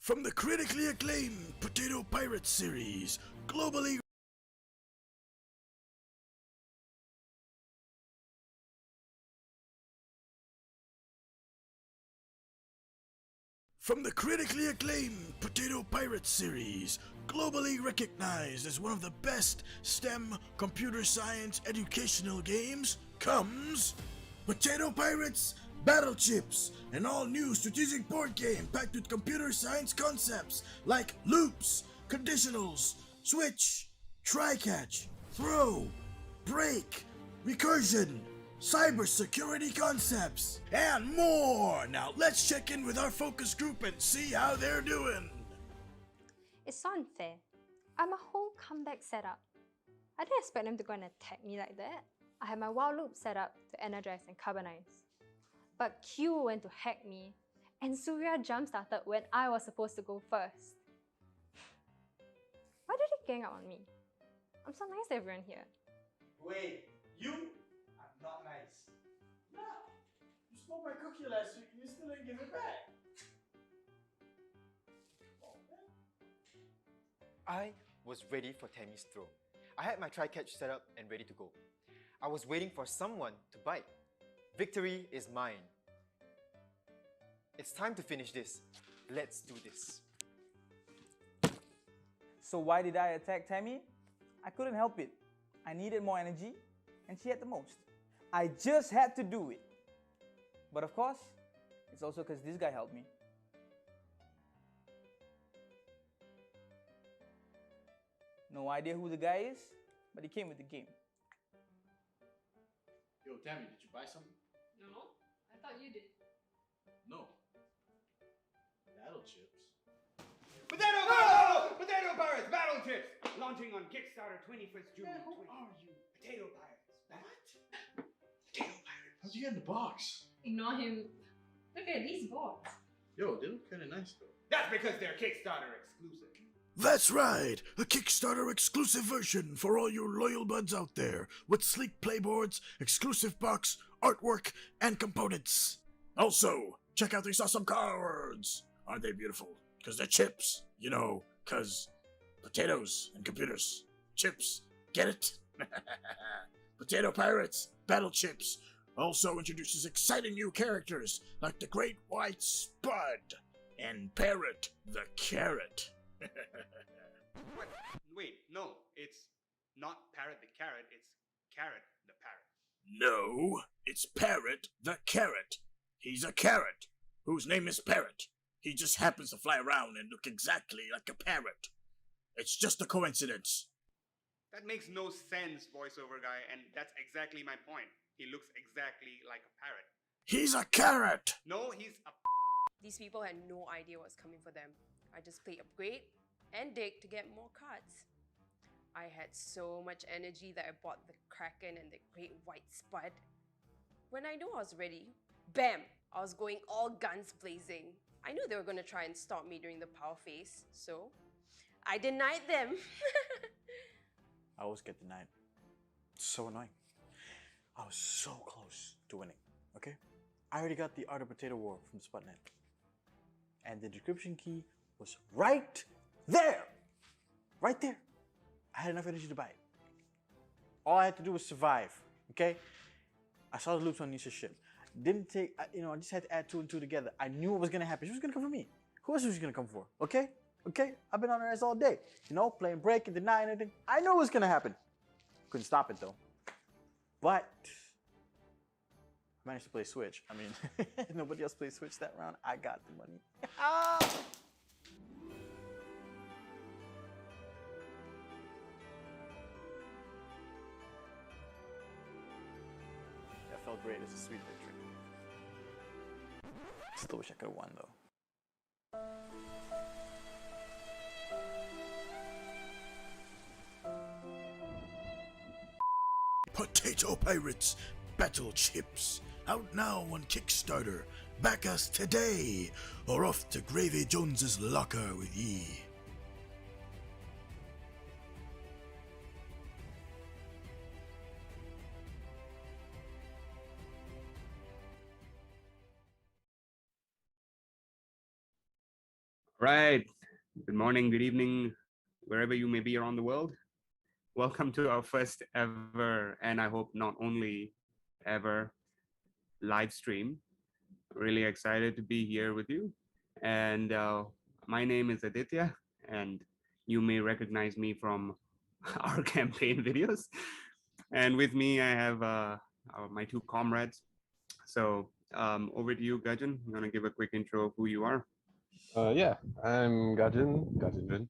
From the critically acclaimed Potato Pirates series, globally From the critically acclaimed Potato Pirates series, globally recognized as one of the best STEM computer science educational games, comes Potato Pirates Battlechips, an all-new strategic board game packed with computer science concepts like loops, conditionals, switch, try-catch, throw, break, recursion, cybersecurity concepts, and more! Now let's check in with our focus group and see how they're doing. It's so unfair. I'm a whole comeback setup. I didn't expect them to go and attack me like that. I had my while loop set up to energize and carbonize. But Q went to hack me, and Surya jump-started when I was supposed to go first. Why did he gang up on me? I'm so nice to everyone here. Wait, you are not nice. Nah, you stole my cookie last week and you still didn't give it back. I was ready for Tammy's throw. I had my try-catch set up and ready to go. I was waiting for someone to bite. Victory is mine. It's time to finish this. Let's do this. So why did I attack Tammy? I couldn't help it. I needed more energy and she had the most. I just had to do it. But of course, it's also because this guy helped me. No idea who the guy is, but he came with the game. Yo, Tammy, did you buy something? No, I thought you did. No. Battlechips? Potato Pirates Battlechips! Launching on Kickstarter 21st June. Man, who are you? Potato Pirates. What? Potato Pirates. How'd you get in the box? Ignore him. Look at these boards. Yo, they look kinda nice though. That's because they're Kickstarter exclusive. That's right, a Kickstarter exclusive version for all you loyal buds out there, with sleek playboards, exclusive box, artwork, and components. Also, check out these awesome cards! Aren't they beautiful? Because they're chips, you know, because potatoes and computers. Chips, get it? Potato Pirates Battlechips also introduces exciting new characters like the Great White Spud and Parrot the Carrot. What? Wait, no, it's not Parrot the Carrot, it's Carrot the Parrot. No, it's Parrot the Carrot. He's a carrot whose name is Parrot. He just happens to fly around and look exactly like a parrot. It's just a coincidence. That makes no sense, voiceover guy, and that's exactly my point. He looks exactly like a parrot. He's a carrot! No, he's a These people had no idea what's coming for them. I just played upgrade and dig to get more cards. I had so much energy that I bought the Kraken and the Great White Spud. When I knew I was ready, bam! I was going all guns blazing. I knew they were going to try and stop me during the power phase, so I denied them. I always get denied. It's so annoying. I was so close to winning, okay? I already got the Art of Potato War from Sputnet. And the description key was right there! Right there! I had enough energy to buy it. All I had to do was survive, okay? I saw the loops on Nisha's ship. Didn't take, I just had to add 2 and 2 together. I knew what was gonna happen. She was gonna come for me. Who else was she gonna come for, okay? Okay? I've been on her ass all day. Playing break and deny and everything. I knew it was gonna happen. Couldn't stop it though. But I managed to play Switch. I mean, nobody else played Switch that round. I got the money. That felt great. It's a sweet victory. Still wish I could have won though. Potato Pirates Battlechips, out now on Kickstarter. Back us today, or off to Gravy Jones's locker with ye. Right. Good morning, good evening, wherever you may be around the world. Welcome to our first ever, and I hope not only ever, live stream. Really excited to be here with you. And my name is Aditya, and you may recognize me from our campaign videos. And with me, I have my two comrades. So over to you, Gajan. I'm going to give a quick intro of who you are. Yeah, I'm Gajan.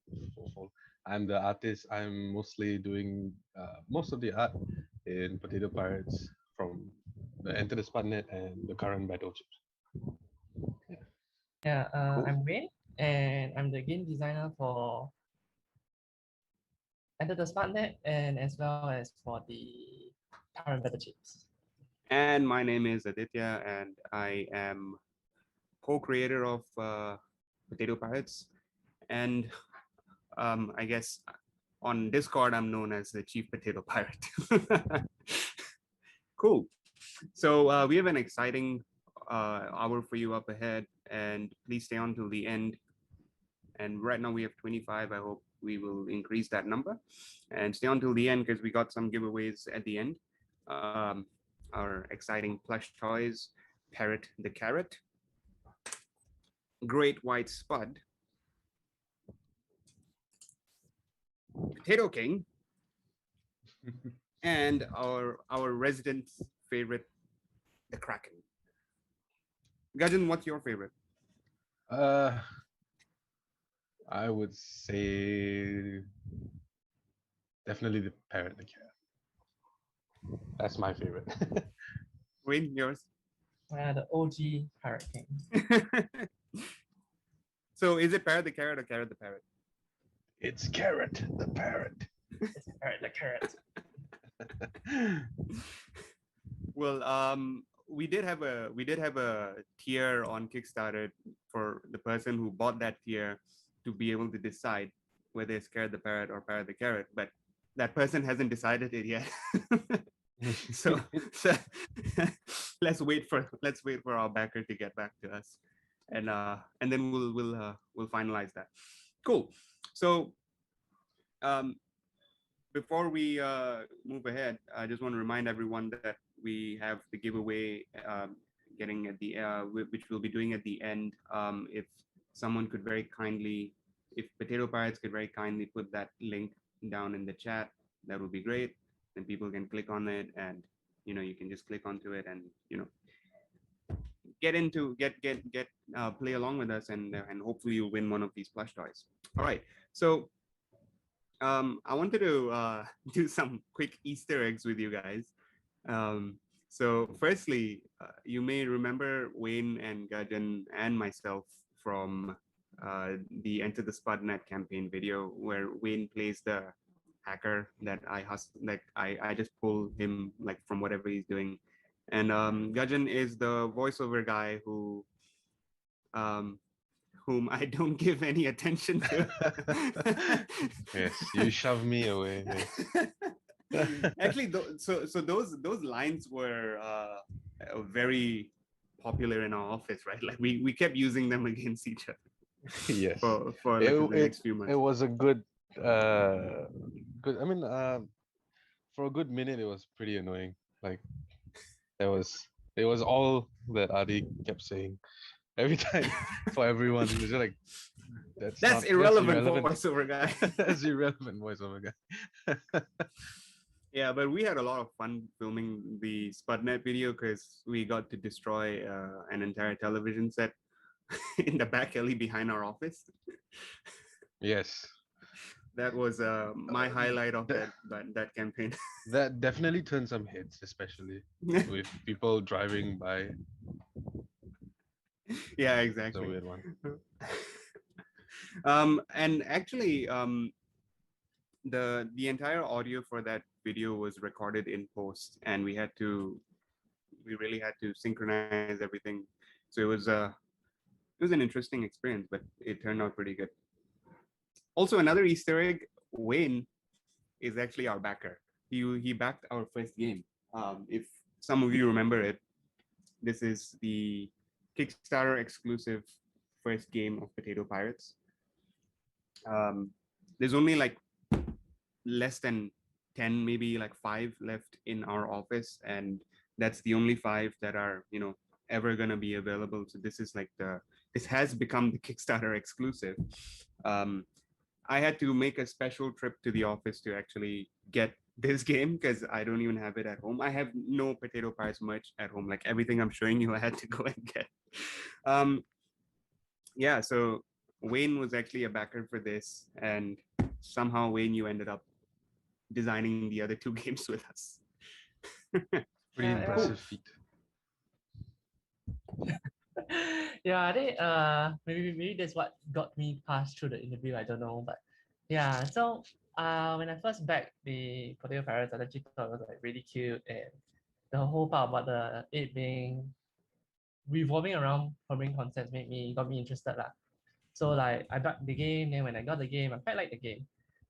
I'm the artist. I'm mostly doing most of the art in Potato Pirates from the Enter the Spotnet and the current Battlechips. Yeah, Cool. I'm Wayne, and I'm the game designer for Enter the SmartNet and as well as for the current Battlechips. And my name is Aditya, and I am co-creator of Potato Pirates. And I guess on Discord, I'm known as the Chief Potato Pirate. Cool. So we have an exciting hour for you up ahead, and please stay on till the end. And right now we have 25. I hope we will increase that number and stay on till the end because we got some giveaways at the end. Our exciting plush toys, Parrot the Carrot, Great White Spud, Potato King, and our resident favorite, the Kraken. Gajan, what's your favorite? I would say definitely the Parrot the Cat. That's my favorite. Wayne, yours? The OG Pirate King. So is it Parrot the Carrot or Carrot the Parrot? It's Carrot the Parrot. It's Parrot the Carrot. Well, we did have a tier on Kickstarter for the person who bought that tier to be able to decide whether it's Carrot the Parrot or Parrot the Carrot, but that person hasn't decided it yet. so let's wait for our backer to get back to us, and then we'll finalize that. Cool. So before we move ahead, I just want to remind everyone that we have the giveaway getting at the which we'll be doing at the end. If someone could very kindly, if Potato Pirates could very kindly put that link down in the chat, that would be great. Then people can click on it, and you can just click onto it, and play along with us, and hopefully you'll win one of these plush toys. All right, so I wanted to do some quick Easter eggs with you guys. So firstly, you may remember Wayne and Gajan and myself from the Enter the Spudnet campaign video, where Wayne plays the hacker that I just pull him like from whatever he's doing, and Gajan is the voiceover guy whom I don't give any attention to. Yes, you shove me away. Yes. Actually, so those lines were very popular in our office, right? Like we kept using them against each other. Yes. For like the next few months. It was a good. I mean, for a good minute, it was pretty annoying. Like, it was all that Adi kept saying every time for everyone. It was just like, that's irrelevant voiceover guy. That's irrelevant voiceover guy. Yeah, but we had a lot of fun filming the Spudnet video because we got to destroy an entire television set in the back alley behind our office. Yes. That was my highlight of that campaign. That definitely turned some heads, especially with people driving by. Yeah, exactly. It's a weird one. And actually, the entire audio for that video was recorded in post, and we really had to synchronize everything. So it was an interesting experience, but it turned out pretty good. Also, another Easter egg: Wayne is actually our backer. He backed our first game. If some of you remember it, this is the Kickstarter exclusive first game of Potato Pirates. There's only like less than 10, maybe like 5 left in our office, and that's the only 5 that are, you know, ever gonna be available. So this is like this has become the Kickstarter exclusive. I had to make a special trip to the office to actually get this game because I don't even have it at home. I have no Potato Pirates merch at home. Like everything I'm showing you, I had to go and get. Yeah, so Wayne was actually a backer for this, and somehow Wayne, you ended up designing the other 2 games with us. Pretty impressive feat. Yeah, I think maybe that's what got me passed through the interview. I don't know, but yeah. So when I first backed the Potato Pirates, I actually thought it was like really cute, and the whole part about it being revolving around farming concepts got me interested lah. So like I backed the game, then when I got the game, I quite liked the game.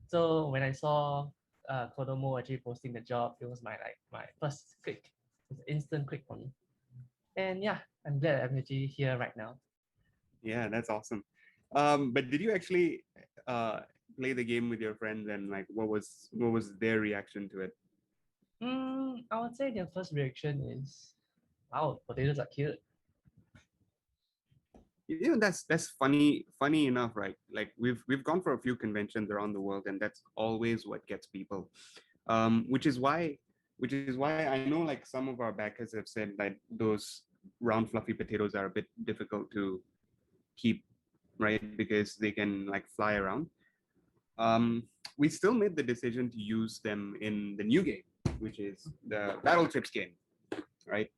So when I saw Kodomo actually posting the job, it was my first click. It was an instant click for me. And yeah, I'm glad I'm actually here right now. Yeah, that's awesome. But did you actually play the game with your friends, and like what was their reaction to it? I would say their first reaction is, wow, potatoes are cute. You know, that's funny enough, right? Like we've gone for a few conventions around the world, and that's always what gets people. Which is why I know like some of our backers have said that those round fluffy potatoes are a bit difficult to keep, right? Because they can like fly around. We still made the decision to use them in the new game, which is the Battlechips game, right?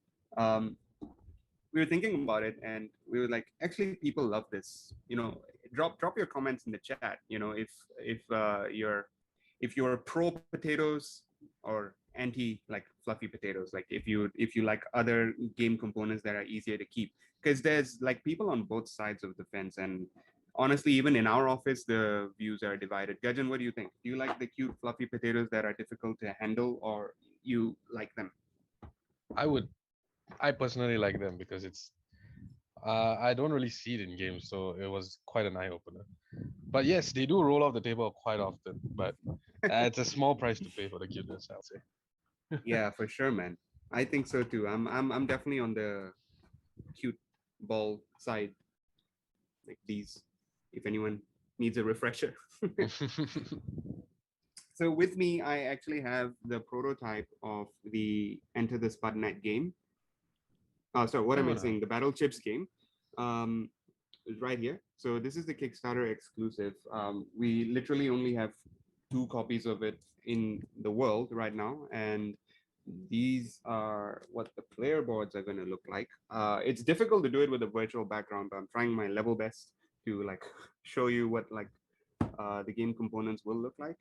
We were thinking about it, and we were like, actually, people love this. You know, drop your comments in the chat. You know, if you're pro potatoes or anti like fluffy potatoes, like if you like other game components that are easier to keep, because there's like people on both sides of the fence, and honestly, even in our office, the views are divided. Gajan, what do you think? Do you like the cute fluffy potatoes that are difficult to handle, or you like them? I personally like them because it's I don't really see it in games, so it was quite an eye opener. But yes, they do roll off the table quite often, but it's a small price to pay for the cuteness, I'll say. Yeah, for sure, man. I think so too. I'm definitely on the cute ball side. Like these, if anyone needs a refresher. So with me, I actually have the prototype of the Enter the Spudnet game. Sorry, what am I saying? The Battlechips game. Is right here. So this is the Kickstarter exclusive. We literally only have 2 copies of it in the world right now, and these are what the player boards are going to look like. It's difficult to do it with a virtual background, but I'm trying my level best to like show you what like the game components will look like.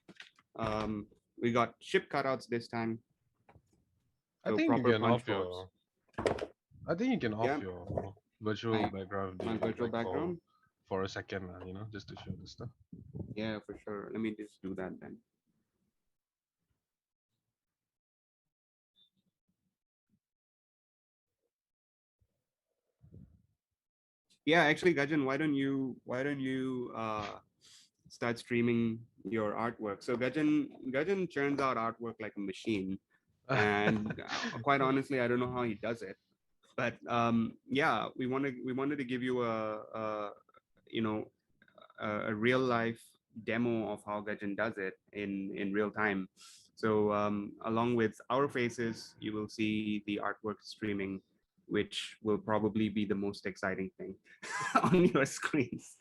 We got ship cutouts this time. So I think you can off your. I think you can off your virtual background. My virtual background for a second, you know, just to show the stuff. Yeah, for sure. Let me just do that then. Yeah, actually, Gajan, why don't you start streaming your artwork? So Gajan churns out artwork like a machine, and quite honestly, I don't know how he does it. But yeah, we wanted to give you a real life demo of how Gajan does it in real time. So along with our faces, you will see the artwork streaming, which will probably be the most exciting thing on your screens,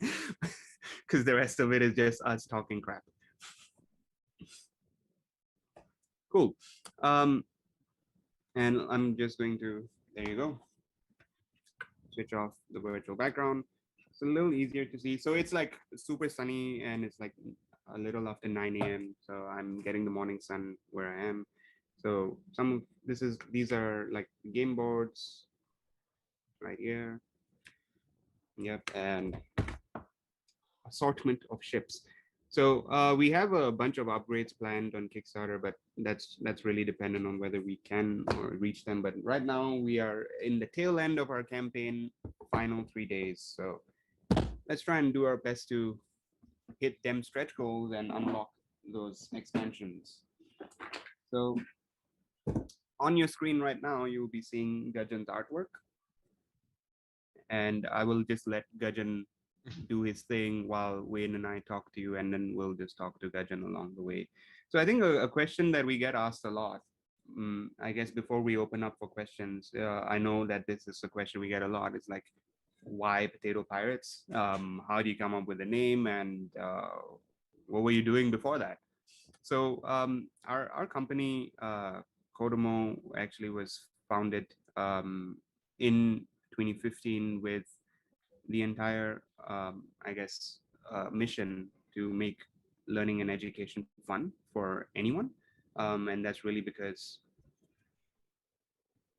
because the rest of it is just us talking crap. Cool. And I'm just going to, there you go, switch off the virtual background. It's a little easier to see. So it's like super sunny, and it's like a little after 9 a.m. So I'm getting the morning sun where I am. So these are like game boards right here. Yep, and assortment of ships. So we have a bunch of upgrades planned on Kickstarter, but that's really dependent on whether we can or reach them. But right now we are in the tail end of our campaign, final 3 days. So let's try and do our best to hit them stretch goals and unlock those expansions. So on your screen right now, you'll be seeing Gajan's artwork, and I will just let Gajan do his thing while Wayne and I talk to you, and then we'll just talk to Gajan along the way. So I think a question that we get asked a lot, I guess before we open up for questions, I know that this is a question we get a lot. It's like, why Potato Pirates? How do you come up with the name, and what were you doing before that? So our company, Kodomo, actually was founded in 2015 with the entire, I guess, mission to make learning and education fun for anyone. And that's really because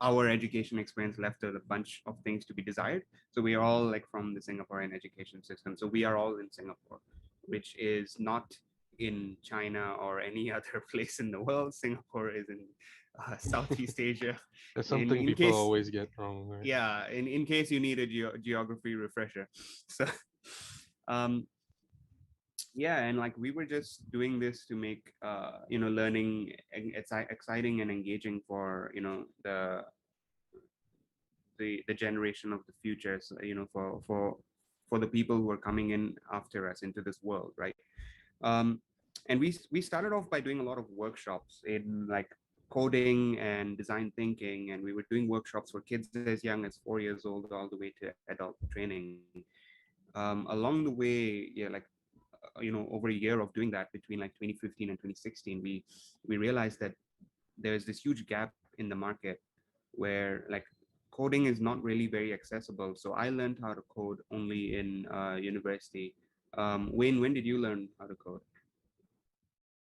our education experience left a bunch of things to be desired. So we are all like from the Singaporean education system. So we are all in Singapore, which is not in China or any other place in the world. Singapore is in Southeast Asia. That's something people always get wrong. Right? Yeah, in case you need a geography refresher. So yeah, and like we were just doing this to make learning exciting and engaging for the generation of the future, so, for the people who are coming in after us into this world, right? And we started off by doing a lot of workshops in like coding and design thinking, and we were doing workshops for kids as young as 4 years old all the way to adult training. Along the way, yeah, like over a year of doing that between like 2015 and 2016, we realized that there's this huge gap in the market where like coding is not really very accessible. So I learned how to code only in university. Wayne, when did you learn how to code?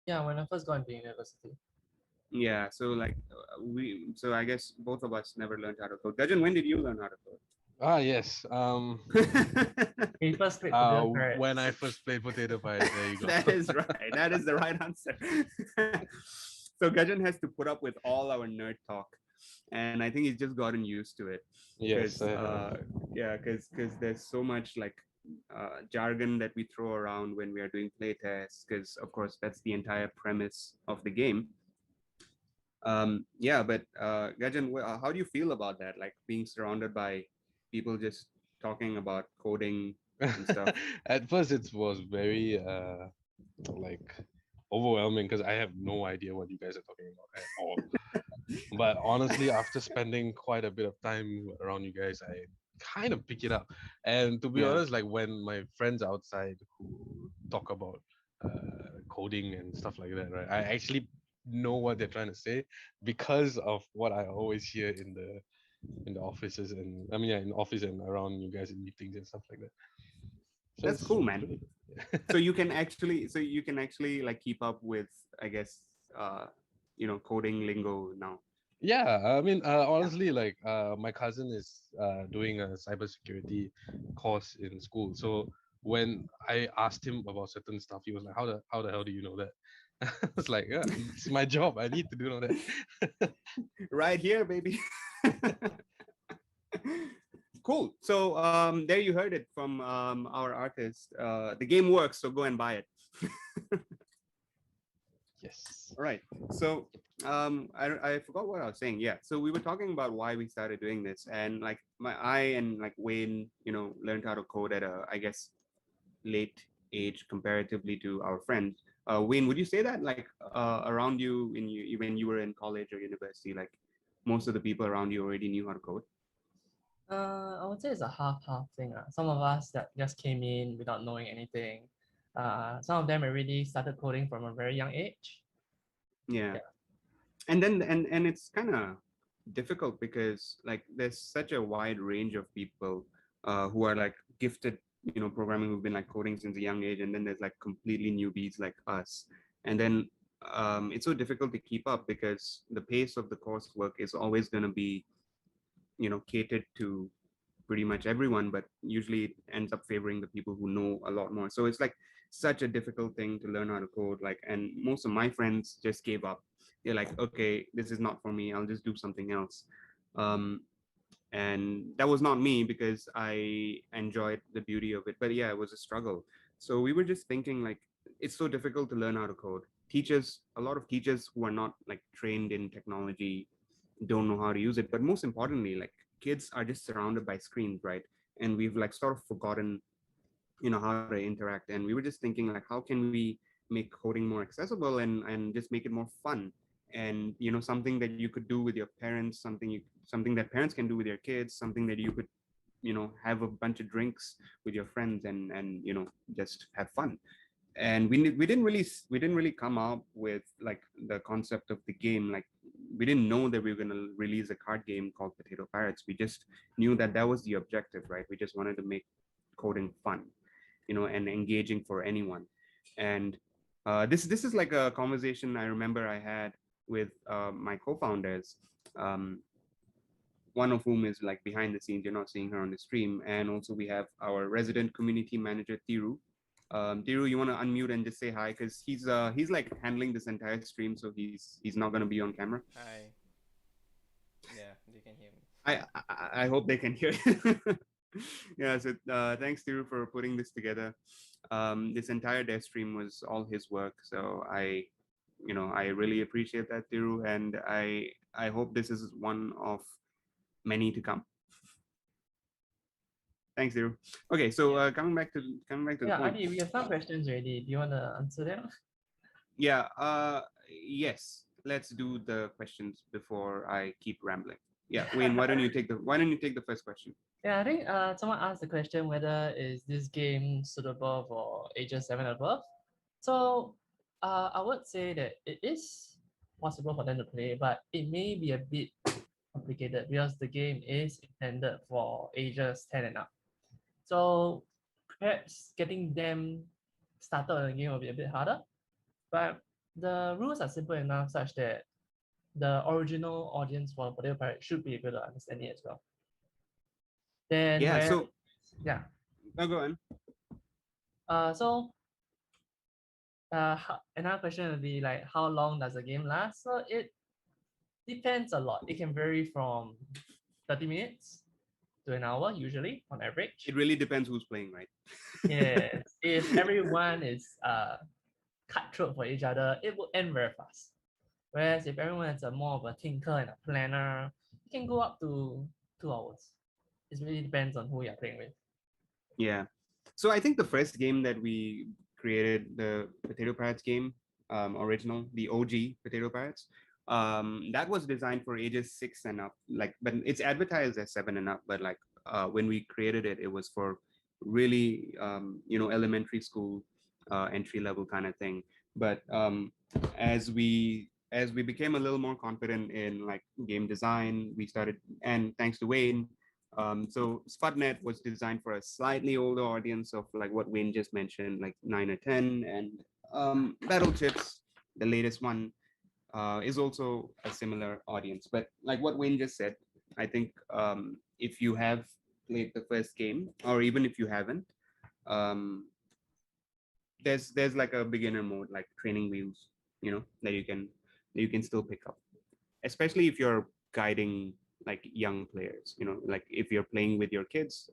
Yeah, when I first got into university. Yeah, so like so I guess both of us never learned how to code. Gajan, when did you learn how to code? Ah, yes. We first played Potato Pirates. When I first played Potato Pirates, there you go. That is right. That is the right answer. So Gajan has to put up with all our nerd talk, and I think he's just gotten used to it. Yes. Yeah, because there's so much like jargon that we throw around when we are doing play tests. Because of course that's the entire premise of the game. Yeah, but Gajan, how do you feel about that? Like being surrounded by people just talking about coding and stuff. At first, it was very like overwhelming because I have no idea what you guys are talking about at all. But honestly, after spending quite a bit of time around you guys, I kind of pick it up. And to be honest, like when my friends outside who talk about coding and stuff like that, right? I actually know what they're trying to say because of what I always hear in the offices, and I mean, yeah, in the office and around you guys in meetings and stuff like that. So that's cool, man. So you can actually like keep up with, I guess, coding lingo now. Yeah, I mean, honestly, like my cousin is doing a cybersecurity course in school. So when I asked him about certain stuff, he was like, "How the hell do you know that?" I was like, "Yeah, it's my job. I need to do know that." Right here, baby. Cool. So there you heard it from our artist. The game works, so go and buy it. Yes. All right. So I forgot what I was saying. Yeah. So we were talking about why we started doing this, and like I and like Wayne, learned how to code at a, I guess, late age comparatively to our friends. Wayne, would you say that like around you when you were in college or university, like most of the people around you already knew how to code? I would say it's a half-half thing. Some of us that just came in without knowing anything. Some of them already started coding from a very young age. Yeah. And then and it's kind of difficult because like there's such a wide range of people who are like gifted, programming, who've been like coding since a young age, and then there's like completely newbies like us. And then it's so difficult to keep up because the pace of the coursework is always going to be catered to pretty much everyone, but usually it ends up favoring the people who know a lot more. So it's like such a difficult thing to learn how to code, like, and most of my friends just gave up. They're like, okay, this is not for me, I'll just do something else. and that was not me because I enjoyed the beauty of it. But yeah, it was a struggle. So we were just thinking like it's so difficult to learn how to code. Teachers, a lot of teachers who are not like trained in technology don't know how to use it. But most importantly, like kids are just surrounded by screens, right? And we've like sort of forgotten, how to interact. And we were just thinking like, how can we make coding more accessible and just make it more fun? And something that you could do with your parents, something that parents can do with their kids, something that you could have a bunch of drinks with your friends and just have fun. And we didn't really come up with like the concept of the game. Like we didn't know that we were going to release a card game called Potato Pirates. We just knew that that was the objective, right? We just wanted to make coding fun, and engaging for anyone. And this is like a conversation I remember I had with my co-founders, one of whom is like behind the scenes. You're not seeing her on the stream. And also we have our resident community manager, Tiru. Tiru, you want to unmute and just say hi, because he's like handling this entire stream, so he's not going to be on camera. Hi. Yeah, they can hear me. I hope they can hear. Yeah, so thanks Tiru for putting this together. This entire dev stream was all his work, so I really appreciate that, Tiru, and I hope this is one of many to come. Thanks, Tiru. Okay, so coming back to the point. Adi, we have some questions already. Do you want to answer them? Yeah. Yes. Let's do the questions before I keep rambling. Yeah, Wayne, why don't you take the first question? Yeah, I think someone asked the question whether is this game suitable for ages 7 and above. So I would say that it is possible for them to play, but it may be a bit complicated because the game is intended for ages 10 and up. So perhaps getting them started on the game will be a bit harder, but the rules are simple enough such that the original audience for Potato Pirate should be able to understand it as well. Then No, go on. Another question would be like, how long does the game last? So it depends a lot. It can vary from 30 minutes to an hour, usually on average. It really depends who's playing, right? Yes. If everyone is cutthroat for each other, it will end very fast. Whereas if everyone is more of a thinker and a planner, it can go up to 2 hours. It really depends on who you're playing with. Yeah. So I think the first game that we created, the Potato Pirates game, original, the OG Potato Pirates, that was designed for ages 6 and up. Like, but it's advertised as 7 and up. But like when we created it, it was for really elementary school entry level kind of thing. But as we became a little more confident in like game design, we started, and thanks to Wayne. So Spudnet was designed for a slightly older audience of like what Wayne just mentioned, like 9 or 10, and Battlechips, the latest one, is also a similar audience. But like what Wayne just said, I think if you have played the first game, or even if you haven't, there's like a beginner mode, like training wheels, that you can still pick up, especially if you're guiding like young players, like if you're playing with your kids,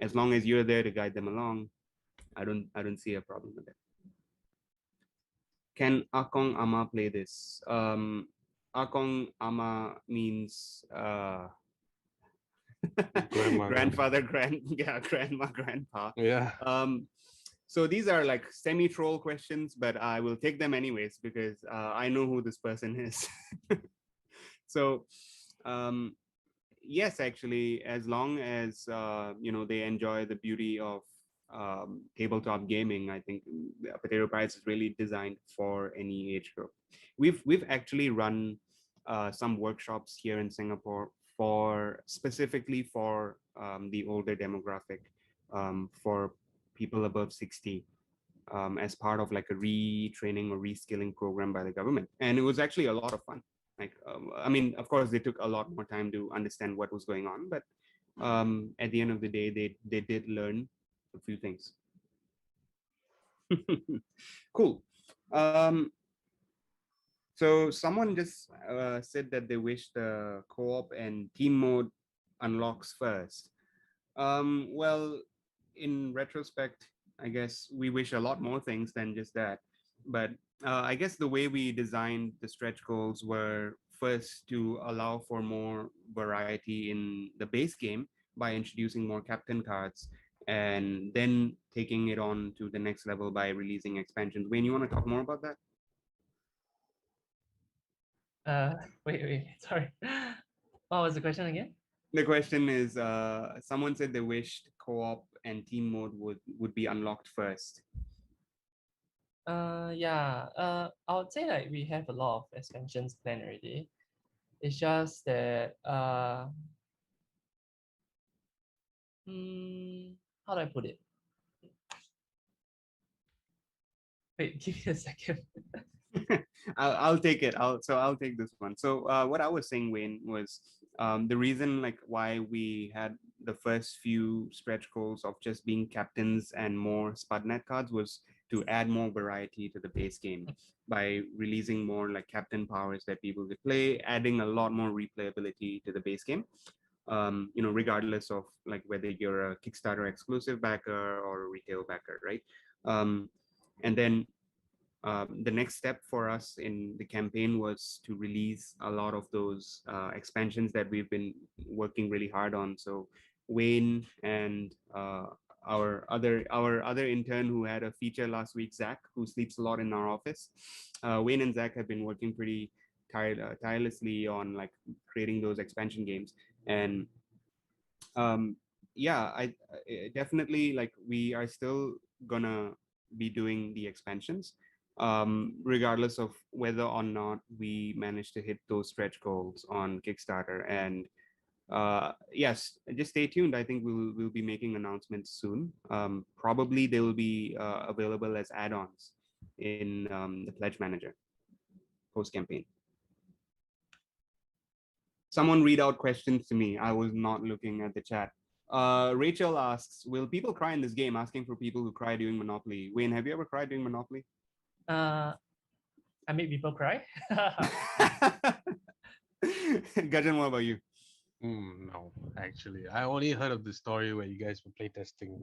as long as you're there to guide them along, I don't see a problem with it. Can Akong Ama play this? Akong Ama means grandfather, grandma, grandpa. Yeah. So these are like semi-troll questions, but I will take them anyways because I know who this person is. So yes, actually, as long as they enjoy the beauty of tabletop gaming, I think Potato Pirates is really designed for any age group. We've actually run some workshops here in Singapore specifically for the older demographic, for people above 60, as part of like a retraining or reskilling program by the government, and it was actually a lot of fun. Like, I mean, of course, they took a lot more time to understand what was going on, but at the end of the day, they did learn a few things. Cool. So someone just said that they wish the co-op and team mode unlocks first. Well, in retrospect, I guess we wish a lot more things than just that. But I guess the way we designed the stretch goals were first to allow for more variety in the base game by introducing more captain cards and then taking it on to the next level by releasing expansions. Wayne, you want to talk more about that? Wait, sorry. What was the question again? The question is, someone said they wished co-op and team mode would be unlocked first. Yeah. I would say like we have a lot of expansions planned already. It's just that how do I put it? Wait, give me a second. I'll take it. I'll take this one. So what I was saying, Wayne, was the reason like why we had the first few stretch goals of just being captains and more Spudnet cards was to add more variety to the base game by releasing more like captain powers that people could play, adding a lot more replayability to the base game. Regardless of like whether you're a Kickstarter exclusive backer or a retail backer, right? And then the next step for us in the campaign was to release a lot of those expansions that we've been working really hard on. So Wayne and our other intern who had a feature last week, Zach, who sleeps a lot in our office. Wayne and Zach have been working pretty tirelessly on like creating those expansion games. And yeah, I definitely like we are still gonna be doing the expansions regardless of whether or not we manage to hit those stretch goals on Kickstarter. And yes, just stay tuned. I think we'll be making announcements soon. Probably they will be available as add-ons in the Pledge Manager post campaign. Someone read out questions to me. I was not looking at the chat. Rachel asks, will people cry in this game? Asking for people who cry during Monopoly. Wayne, have you ever cried during Monopoly? I make people cry. Gajan, what about you? No, actually, I only heard of the story where you guys were playtesting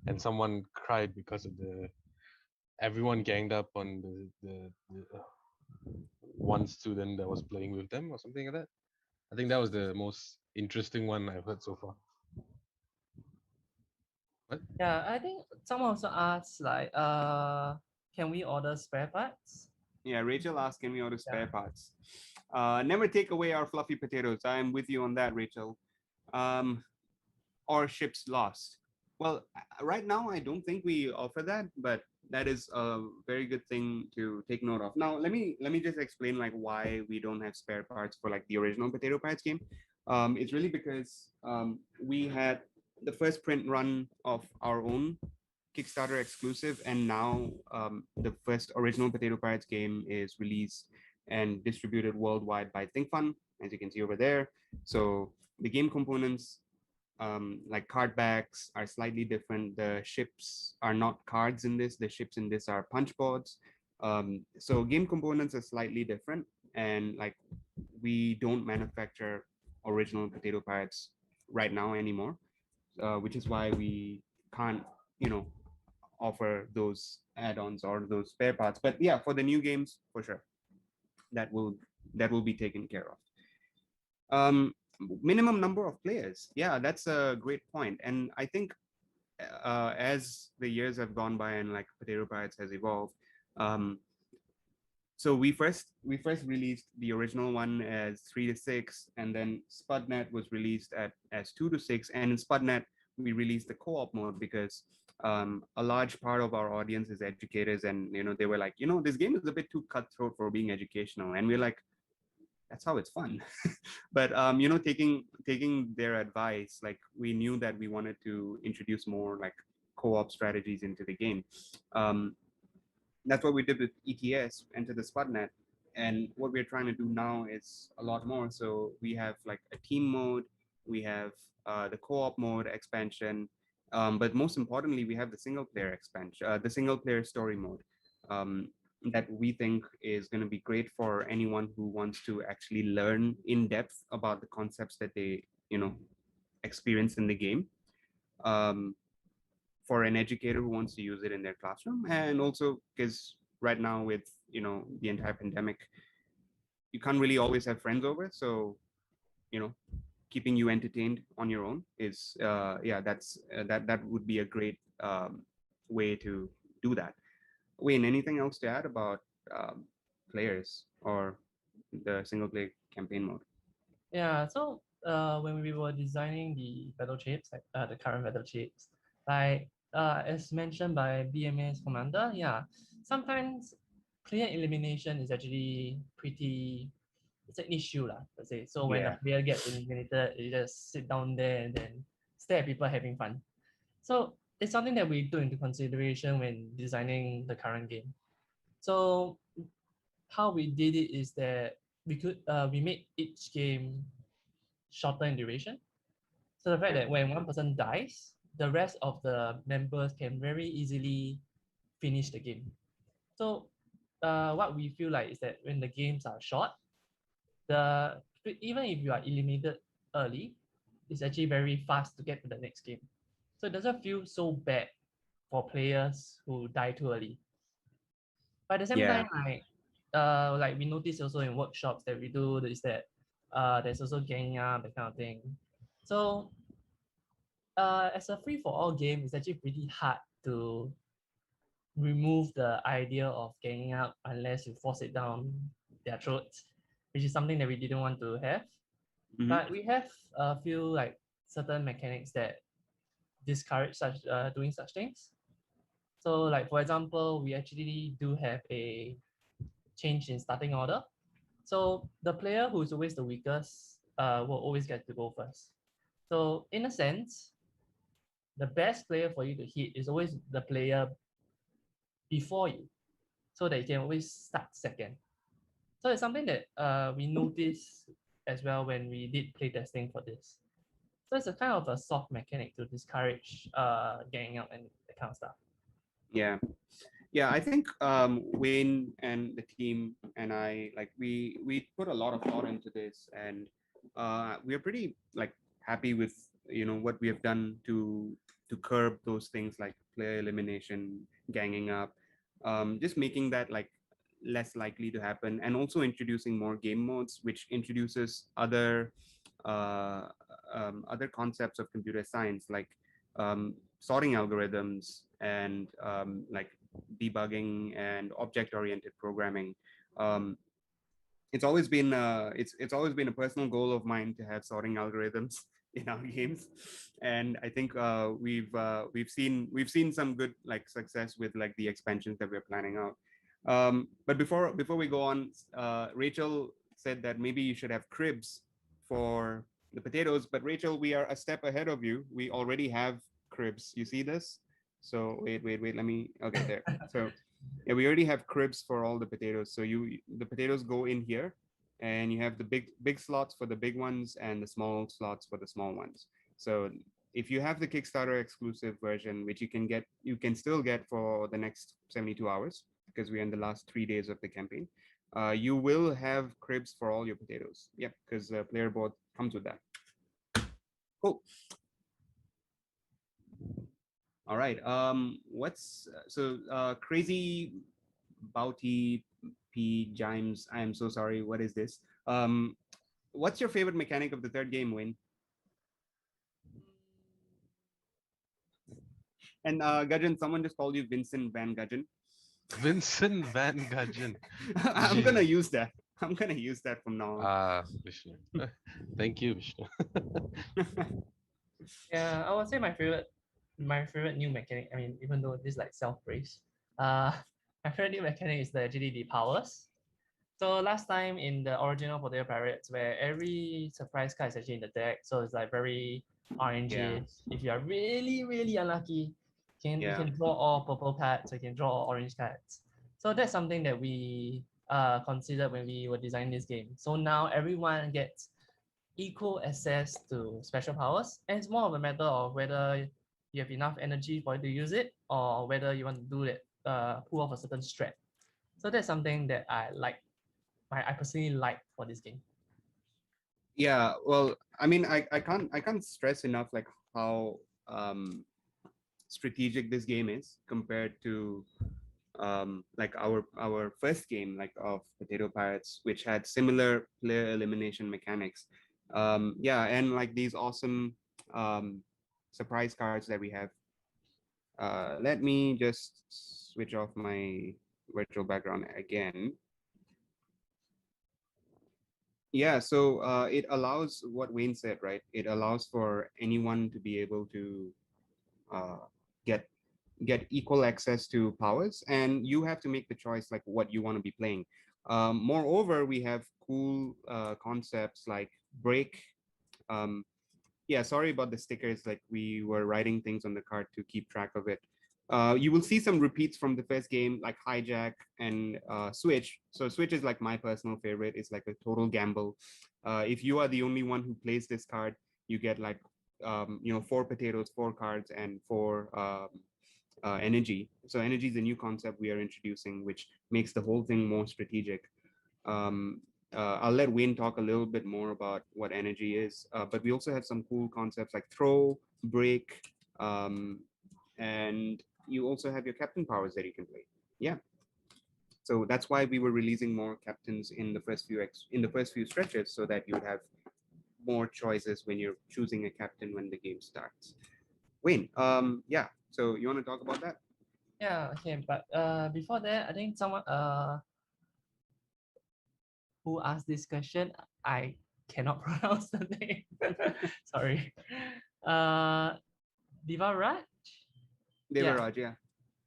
and someone cried because of everyone ganged up on the one student that was playing with them or something like that. I think that was the most interesting one I've heard so far. What? Yeah, I think someone also asked like, can we order spare parts? Yeah, Rachel asked, can we order spare parts? Never take away our fluffy potatoes. I am with you on that, Rachel. Or ships lost. Well, right now, I don't think we offer that, but that is a very good thing to take note of. Now, let me just explain like why we don't have spare parts for like the original Potato Pirates game. It's really because we had the first print run of our own Kickstarter exclusive, and now the first original Potato Pirates game is released and distributed worldwide by ThinkFun, as you can see over there. So the game components, like card backs, are slightly different. The ships are not cards in this. The ships in this are punch boards. So game components are slightly different, and like we don't manufacture original Potato Pirates right now anymore, which is why we can't, offer those add-ons or those spare parts. But yeah, for the new games, for sure, that will be taken care of. Minimum number of players, yeah, that's a great point. And I think as the years have gone by and like Potato Pirates has evolved, so we first released the original one as 3 to 6, and then Spudnet was released as 2 to 6, and in Spudnet we released the co-op mode because a large part of our audience is educators, and they were like, this game is a bit too cutthroat for being educational, and we're like, that's how it's fun. But taking their advice, like we knew that we wanted to introduce more like co-op strategies into the game. That's what we did with ETS, Enter the Spudnet. And what we're trying to do now is a lot more. So we have like a team mode, we have the co-op mode expansion, but most importantly, we have the single player expansion, the single player story mode. That we think is going to be great for anyone who wants to actually learn in depth about the concepts that they experience in the game. Um, for an educator who wants to use it in their classroom, and also because right now with the entire pandemic, you can't really always have friends over, so you know keeping you entertained on your own is that's that would be a great way to do that. Wayne, anything else to add about players or the single player campaign mode? Yeah, so when we were designing the battle chips, like the current battle chips, as mentioned by BMA's commander, yeah, sometimes player elimination is actually it's an issue lah, per se. So when a Yeah. player gets eliminated, you just sit down there and then stare at people having fun. So it's something that we took into consideration when designing the current game. So how we did it is that we made each game shorter in duration. So the fact that when one person dies, the rest of the members can very easily finish the game. So what we feel like is that when the games are short, even if you are eliminated early, it's actually very fast to get to the next game. So it doesn't feel so bad for players who die too early. But at the same Yeah. time, like we notice also in workshops that we do is that there's also ganging up, that kind of thing. So as a free for all game, it's actually pretty hard to remove the idea of ganging up unless you force it down their throats, which is something that we didn't want to have. But we have a few like certain mechanics that discourage doing such things. So like for example, we actually do have a change in starting order. So the player who is always the weakest will always get to go first. So in a sense, the best player for you to hit is always the player before you, so that you can always start second. So it's something that we noticed as well when we did playtesting for this. So it's a kind of a soft mechanic to discourage ganging up and that kind of stuff. Yeah, I think Wayne and the team and I, like, we put a lot of thought into this, and we are pretty like happy with what we have done to curb those things like player elimination, ganging up, just making that like less likely to happen, and also introducing more game modes, which introduces uh, other concepts of computer science, like sorting algorithms and like debugging and object-oriented programming. Um, it's always been a personal goal of mine to have sorting algorithms in our games, and I think we've seen some good like success with like the expansions that we're planning out. But before we go on, Rachel said that maybe you should have cribs for the potatoes. But Rachel, we are a step ahead of you. We already have cribs. You see this? So wait. Let me. Okay, there. So yeah, we already have cribs for all the potatoes. So the potatoes go in here, and you have the big slots for the big ones and the small slots for the small ones. So if you have the Kickstarter exclusive version, which you can still get for the next 72 hours, because we're in the last 3 days of the campaign, you will have cribs for all your potatoes. Yep, because the player board comes with that. Cool. All right. Crazy Bouty P Jimes. I am so sorry. What is this? What's your favorite mechanic of the third game, Wayne? And Gudgeon, someone just called you Vincent Van Gudgeon. Vincent Van Gudgeon. I'm gonna use that. I'm gonna use that from now on. Vishnu. Thank you, Vishnu. Yeah, I would say my favorite new mechanic. I mean, even though this is like self-praise, my favorite new mechanic is actually the powers. So last time in the original Potato Pirates, where every surprise card is actually in the deck, so it's like very orangey. If you are really, really unlucky, you can draw all purple cards, or you can draw all orange cards. So that's something that we considered when we were designing this game. So now everyone gets equal access to special powers, and it's more of a matter of whether you have enough energy for you to use it, or whether you want to do it, pull off a certain strat. So that's something that I personally like for this game. Yeah, well, I mean, I can't stress enough like how strategic this game is compared to like our first game like of Potato Pirates, which had similar player elimination mechanics. Yeah, and like these awesome um, surprise cards that we have. Let me just switch off my virtual background again. Yeah, so it allows what Wayne said, right? It allows for anyone to be able to uh, get get equal access to powers, and you have to make the choice like what you want to be playing. Moreover, we have cool concepts like break. Um, yeah, sorry about the stickers. Like we were writing things on the card to keep track of it. You will see some repeats from the first game, like hijack and switch. So switch is like my personal favorite. It's like a total gamble. If you are the only one who plays this card, you get like four potatoes, four cards, and four energy. So energy is a new concept we are introducing, which makes the whole thing more strategic. Um, I'll let Wayne talk a little bit more about what energy is, but we also have some cool concepts like throw, break, and you also have your captain powers that you can play. Yeah, so that's why we were releasing more captains in the first few stretches, so that you would have more choices when you're choosing a captain when the game starts. Wayne, yeah. So you want to talk about that? Yeah, okay, but before that, I think someone who asked this question, I cannot pronounce the name. Sorry. Uh, Divaraj? Yeah. Devaraj, yeah.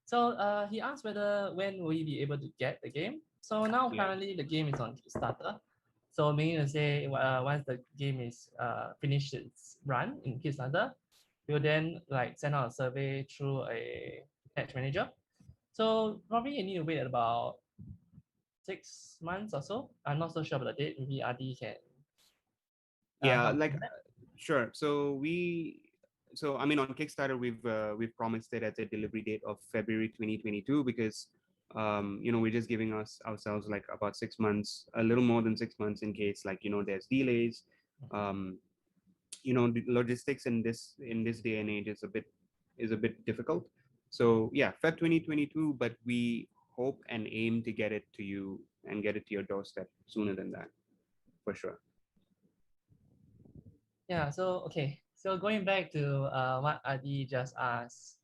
So he asked whether when will we be able to get the game. So now Yeah. currently the game is on Kickstarter. So meaning to say, once the game is finished its run in Kickstarter, we'll then like send out a survey through a patch manager. So probably you need to wait about 6 months or so. I'm not so sure about the date. Maybe Adi can Yeah, help like with that. sure. So I mean, on Kickstarter, we've promised it as a delivery date of February 2022 because we're just giving ourselves like about 6 months, a little more than 6 months in case like there's delays. Um, the logistics in this day and age is a bit difficult. So yeah, Feb 2022, but we hope and aim to get it to you and get it to your doorstep sooner than that, for sure. Yeah, so okay. So going back to what Adi just asked,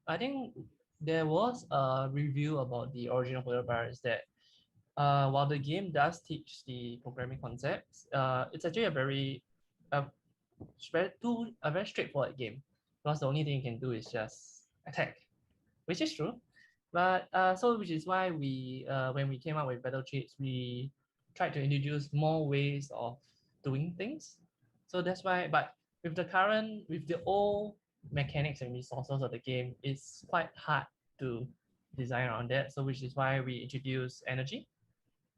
I think there was a review about the original Polar Pirates that while the game does teach the programming concepts, it's actually uh, a very straightforward game because the only thing you can do is just attack, which is true. But so which is why we when we came up with Battlechips, we tried to introduce more ways of doing things. So that's why, but with the old mechanics and resources of the game, it's quite hard to design around that. So which is why we introduce energy.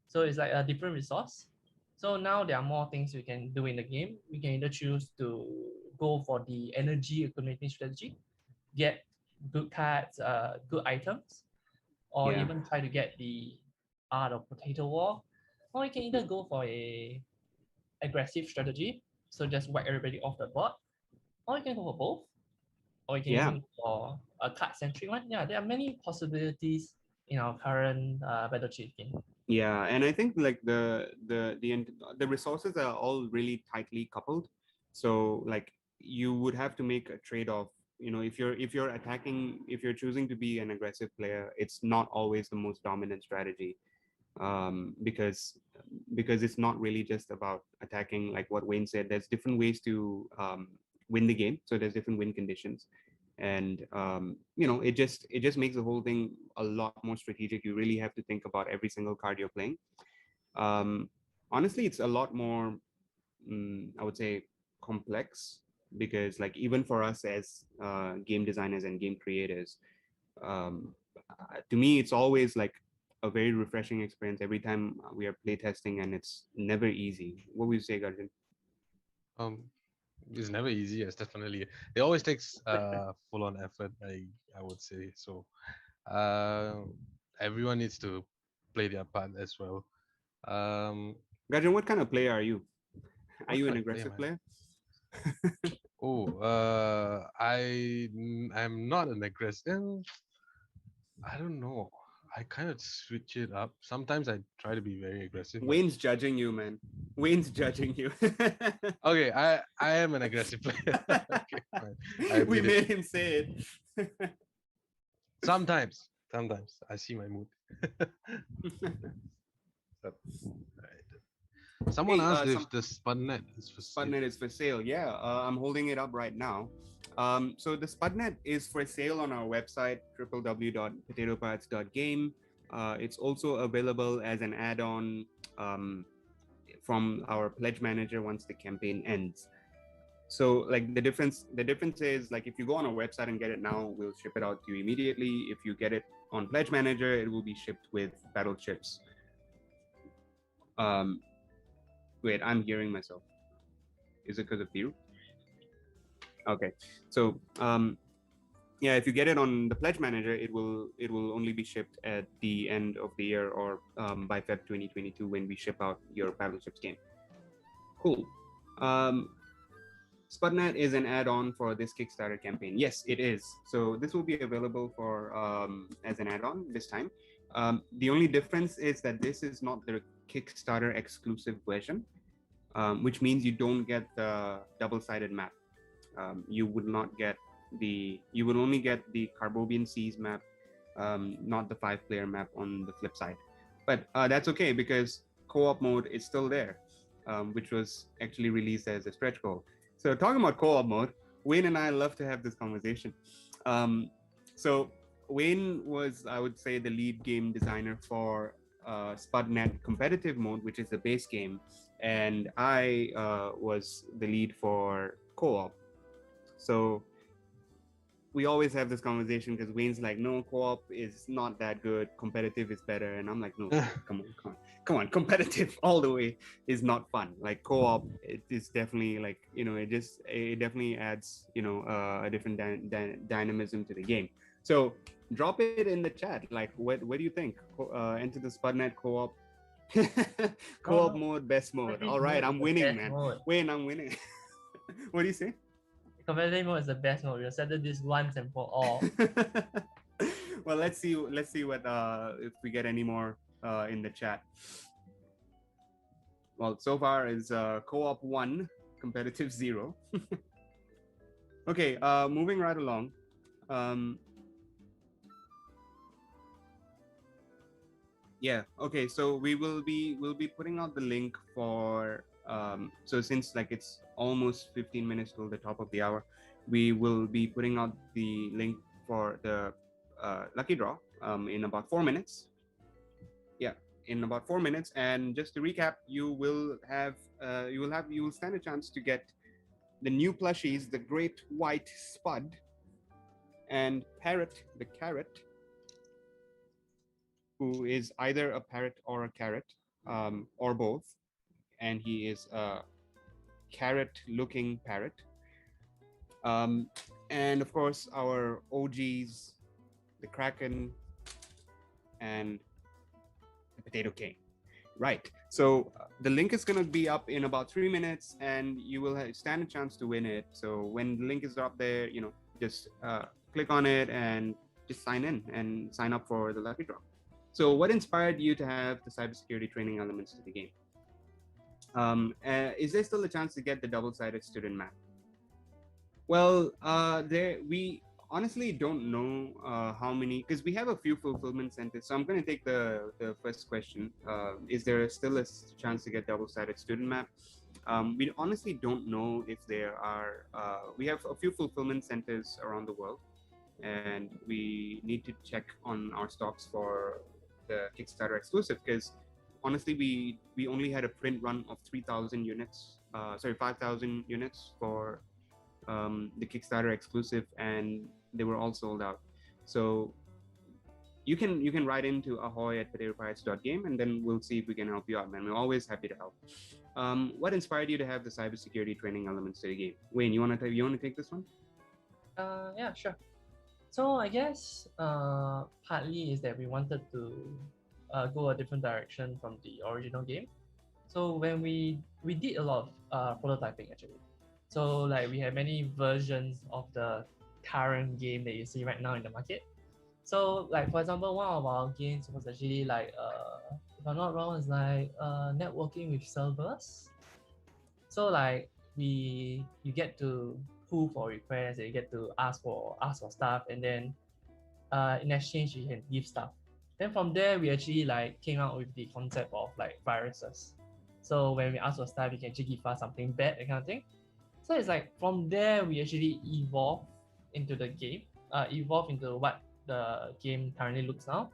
So it's like a different resource. So now there are more things we can do in the game. We can either choose to go for the energy accumulating strategy, get good cards, good items, or Yeah. even try to get the art of potato war. Or you can either go for a aggressive strategy, so just wipe everybody off the board, or you can go for both, or you can Yeah. even go for a card centric one. Yeah, there are many possibilities in our current battle chip game. Yeah, and I think like the resources are all really tightly coupled. So like you would have to make a trade-off. If you're choosing to be an aggressive player, it's not always the most dominant strategy, because it's not really just about attacking. Like what Wayne said, there's different ways to win the game. So there's different win conditions, and it just makes the whole thing a lot more strategic. You really have to think about every single card you're playing. um, Honestly, it's a lot more, I would say, complex, because like even for us as game designers and game creators, to me it's always like a very refreshing experience every time we are playtesting, and it's never easy. What would you say, Garjan? Um, it's never easy. It's definitely it always takes full on effort. I would say so. Uh, Everyone needs to play their part as well. Um, Garjan, what kind of player are you? Are you an kind of aggressive player, player? Oh, I'm not an aggressive. I don't know. I kind of switch it up. Sometimes I try to be very aggressive. But... Wayne's judging you, man. Wayne's judging you. Okay, I am an aggressive player. Okay, fine. I We admit made it. him say it. Sometimes I see my mood. But, right. Someone Hey, asked if the Spudnet is for sale. Spudnet is for sale. Yeah, I'm holding it up right now. So the Spudnet is for sale on our website, www.potatopirates.game. It's also available as an add-on from our pledge manager once the campaign ends. So like the difference is like if you go on our website and get it now, we'll ship it out to you immediately. If you get it on pledge manager, it will be shipped with Battlechips. Wait, I'm hearing myself. Is it because of you? Okay, so yeah, if you get it on the pledge manager, it will only be shipped at the end of the year or by Feb 2022 when we ship out your Battleships game. Cool. Spudnet is an add-on for this Kickstarter campaign. Yes, it is. So this will be available for as an add-on this time. The only difference is that this is not the Kickstarter exclusive version, which means you don't get the double-sided map. You would only get the Carbobian Seas map, not the 5-player map on the flip side. But that's okay because co-op mode is still there, which was actually released as a stretch goal. So talking about co-op mode, Wayne and I love to have this conversation. So Wayne was, I would say, the lead game designer for Spudnet competitive mode, which is the base game, and I was the lead for co-op. So we always have this conversation because Wayne's like, no, co-op is not that good, competitive is better, and I'm like, no, come on, competitive all the way is not fun. Like co-op, it is definitely like, you know, it definitely adds, you know, a different dynamism to the game. So drop it in the chat. Like, what do you think? Enter the Spudnet co-op. Co-op mode, best mode. All right, I'm winning, man. Wayne, I'm winning. What do you say? Competitive mode is the best mode. We'll settle this once and for all. Well, let's see what if we get any more in the chat. Well, so far is co-op 1, competitive 0. Okay, moving right along. Yeah, okay, so we'll be putting out the link for so since like it's almost 15 minutes till the top of the hour, we will be putting out the link for the lucky draw in about 4 minutes. Yeah, in about 4 minutes. And just to recap, you will stand a chance to get the new plushies, the Great White Spud and Parrot the Carrot, who is either a parrot or a carrot, or both, and he is a carrot-looking parrot. And of course, our OGs, the Kraken and the Potato King. Right. So the link is going to be up in about 3 minutes, and you will stand a chance to win it. So when the link is up there, you know, just click on it and just sign in and sign up for the lucky draw. So what inspired you to have the cybersecurity training elements to the game? Is there still a chance to get the double-sided student map? Well, we honestly don't know how many, because we have a few fulfillment centers. So I'm going to take the first question. Is there still a chance to get double-sided student map? We honestly don't know if there are. We have a few fulfillment centers around the world, and we need to check on our stocks for the Kickstarter exclusive, because honestly, we only had a print run of 3,000 units, 5,000 units for the Kickstarter exclusive, and they were all sold out. So you can write into ahoy@potatopirates.game, and then we'll see if we can help you out, man. We're always happy to help. What inspired you to have the cybersecurity training elements to the game? Wayne, you want to take this one? Yeah, sure. So I guess partly is that we wanted to go a different direction from the original game. So when we did a lot of prototyping actually. So like we have many versions of the current game that you see right now in the market. So like for example, one of our games was actually like if I'm not wrong, it's like networking with servers. So like you get to pull for requests and you get to ask for stuff, and then in exchange you can give stuff. Then from there we actually like came out with the concept of like viruses. So when we ask for stuff, you can actually give us something bad, that kind of thing. So it's like from there we actually evolve into the game, evolve into what the game currently looks now.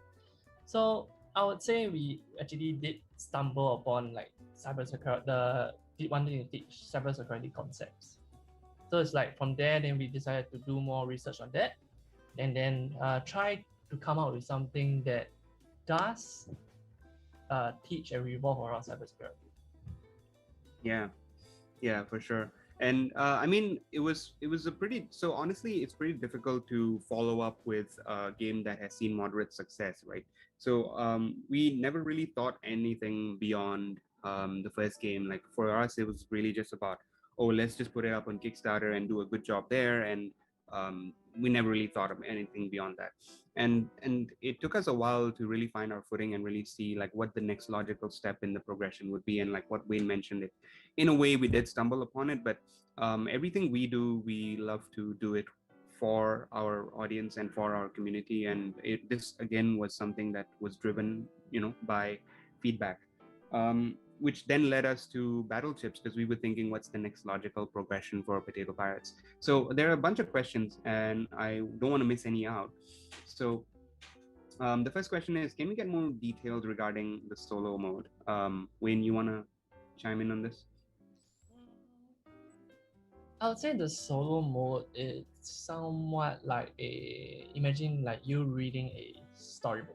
So I would say we actually did stumble upon like cybersecurity, wanting to teach cybersecurity concepts. So it's like from there, then we decided to do more research on that, and then try to come out with something that does teach and revolve around cybersecurity. Yeah, yeah, for sure. And I mean, it was a pretty, so honestly, it's pretty difficult to follow up with a game that has seen moderate success, right? So we never really thought anything beyond the first game. Like for us, it was really just about, oh, let's just put it up on Kickstarter and do a good job there. And we never really thought of anything beyond that. And it took us a while to really find our footing and really see like what the next logical step in the progression would be. And like what Wayne mentioned, it in a way we did stumble upon it, but everything we do, we love to do it for our audience and for our community. And this again was something that was driven, by feedback, which then led us to Battlechips, because we were thinking, what's the next logical progression for Potato Pirates? So there are a bunch of questions, and I don't want to miss any out. So the first question is, can we get more details regarding the solo mode? Wayne, you want to chime in on this? I would say the solo mode is somewhat like imagine like you reading a storybook.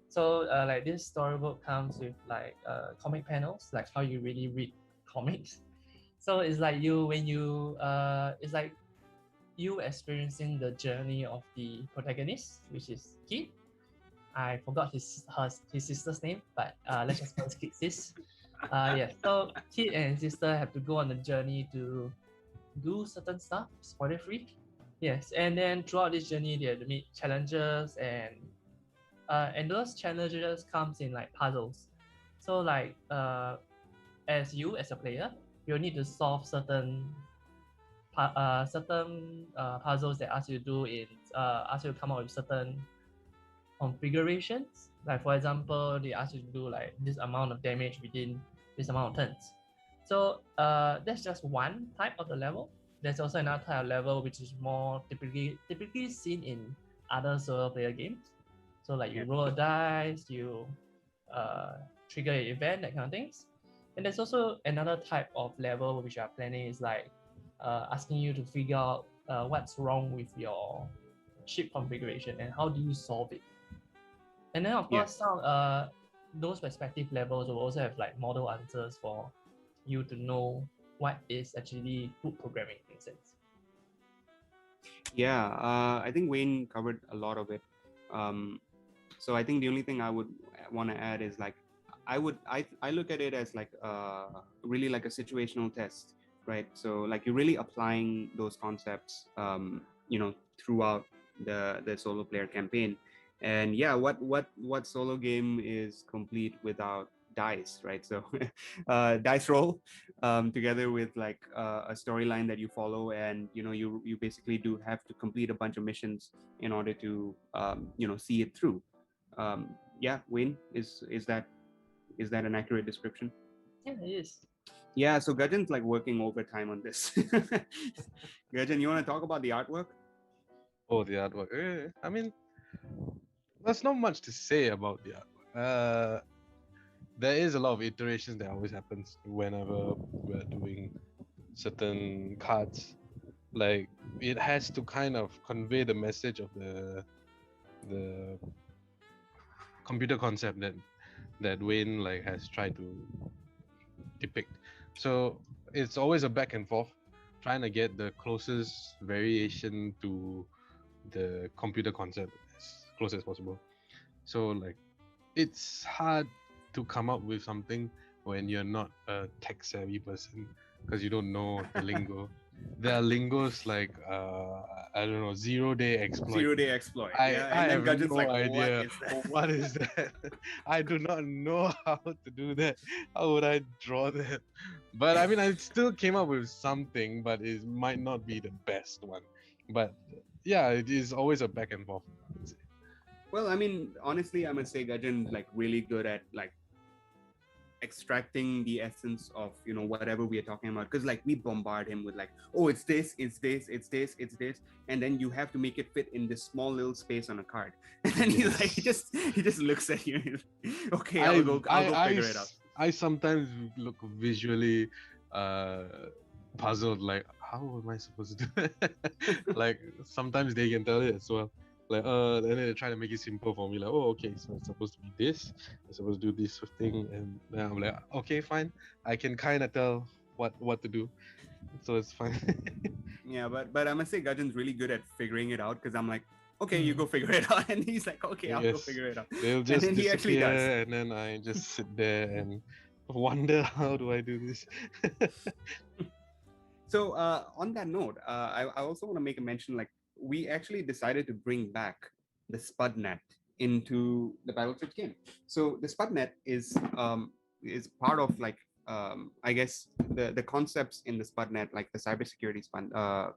So like this storybook comes with like comic panels, like how you really read comics. So it's like it's like you experiencing the journey of the protagonist, which is Kid. I forgot his sister's name, but let's just call it Kid Sis. Yeah, so Kid and his sister have to go on a journey to do certain stuff, spoiler free. Yes, and then throughout this journey, they have to meet challenges, and those challenges comes in like puzzles. So like as a player, you'll need to solve certain puzzles that ask you to do ask you to come up with certain configurations. Like for example, they ask you to do like this amount of damage within this amount of turns. So that's just one type of the level. There's also another type of level which is more typically seen in other solo player games. So like you roll a dice, you trigger an event, that kind of things. And there's also another type of level which are planning is like asking you to figure out what's wrong with your ship configuration and how do you solve it. And then of course some those respective levels will also have like model answers for you to know what is actually good programming in sense. Yeah, I think Wayne covered a lot of it. So I think the only thing I would want to add is like, I look at it as like really like a situational test, right? So like you're really applying those concepts, throughout the solo player campaign. And yeah, what solo game is complete without dice, right? So dice roll together with like a storyline that you follow, and you basically do have to complete a bunch of missions in order to see it through. Yeah, Wayne, is that an accurate description? Yeah, it is. Yeah, so Gajan's like working overtime on this. Gajan, you want to talk about the artwork? Oh, the artwork. I mean, there's not much to say about the artwork. There is a lot of iterations that always happens whenever we're doing certain cards. Like it has to kind of convey the message of the computer concept that Wayne like has tried to depict. So it's always a back and forth, trying to get the closest variation to the computer concept as close as possible. So like it's hard to come up with something when you're not a tech savvy person because you don't know the lingo. There are lingos like I don't know, 0-day exploit. 0-day exploit. I And then have Gudgeon's no like, idea what is that? what is that. I do not know how to do that. How would I draw that? But I mean, I still came up with something, but it might not be the best one. But yeah, it is always a back and forth. I would say. Well, I mean, honestly, I must say Gudgeon's like really good at like extracting the essence of whatever we are talking about, because like we bombard him with like, oh, it's this, it's this, it's this, it's this, and then you have to make it fit in this small little space on a card. And then he's like, he just looks at you. Okay, I'll go figure it out. I sometimes look visually puzzled, like how am I supposed to do it? Like sometimes they can tell it as well. Like and then they try to make it simple for me, like, oh, okay, so it's supposed to be this, it's supposed to do this thing, and then I'm like, okay, fine, I can kind of tell what to do, so it's fine. Yeah, but I must say Gudgeon's really good at figuring it out, because I'm like, okay, you go figure it out, and he's like, okay, I'll go figure it out. They'll just and then he actually does. and then I just sit there and wonder, how do I do this? So on that note, I also want to make a mention, like, we actually decided to bring back the Spudnet into the Battlechips game. So the Spudnet is part of like I guess the concepts in the Spudnet, like the cybersecurity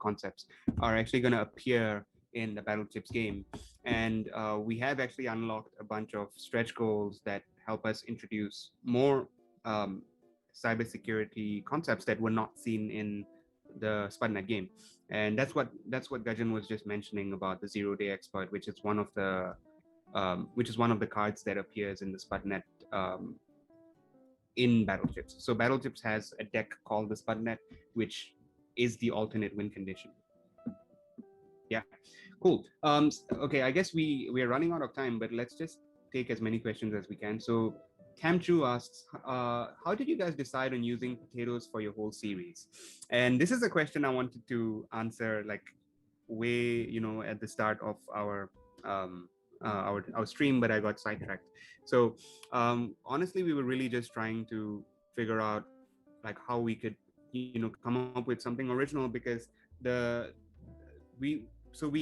concepts, are actually going to appear in the Battlechips game, and we have actually unlocked a bunch of stretch goals that help us introduce more cybersecurity concepts that were not seen in the Spudnet game. And that's what Gudgeon was just mentioning about the 0-day exploit, which is one of the cards that appears in the Spudnet in Battlechips. So Battlechips has a deck called the Spudnet, which is the alternate win condition. Yeah, cool. Okay, I guess we are running out of time, but let's just take as many questions as we can. So Cam Chu asks, how did you guys decide on using potatoes for your whole series? And this is a question I wanted to answer like way, at the start of our stream, but I got sidetracked. So honestly, we were really just trying to figure out like how we could, come up with something original, because we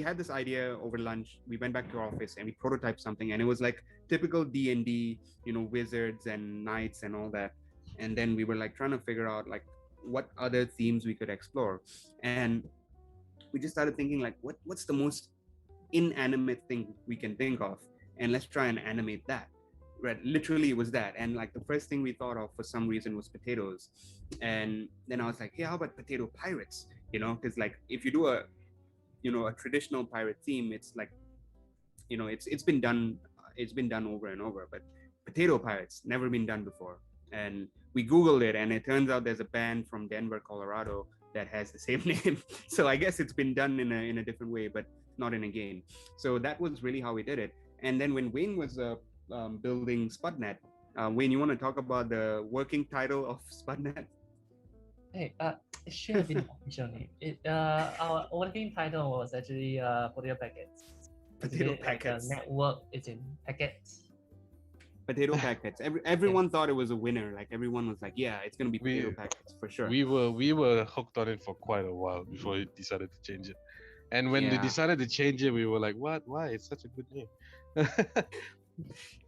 had this idea over lunch. We went back to our office and we prototyped something, and it was like typical D&D, wizards and knights and all that. And then we were like trying to figure out like what other themes we could explore. And we just started thinking like, what's the most inanimate thing we can think of, and let's try and animate that. Right, literally it was that. And like the first thing we thought of for some reason was potatoes. And then I was like, hey, how about potato pirates? Because like if you do a traditional pirate theme, it's like, it's been done over and over, but potato pirates never been done before. And we Googled it, and it turns out there's a band from Denver, Colorado that has the same name. So I guess it's been done in a different way, but not in a game. So that was really how we did it. And then when Wayne was building Spudnet, Wayne, you want to talk about the working title of Spudnet? Hey, it should have been an official name. Our working title was actually potato packets. Potato packets. The network is in packets. Potato packets. Everyone thought it was a winner. Like everyone was like, yeah, it's gonna be potato packets for sure. We were hooked on it for quite a while before we decided to change it. And when they decided to change it, we were like, what? Why? It's such a good name.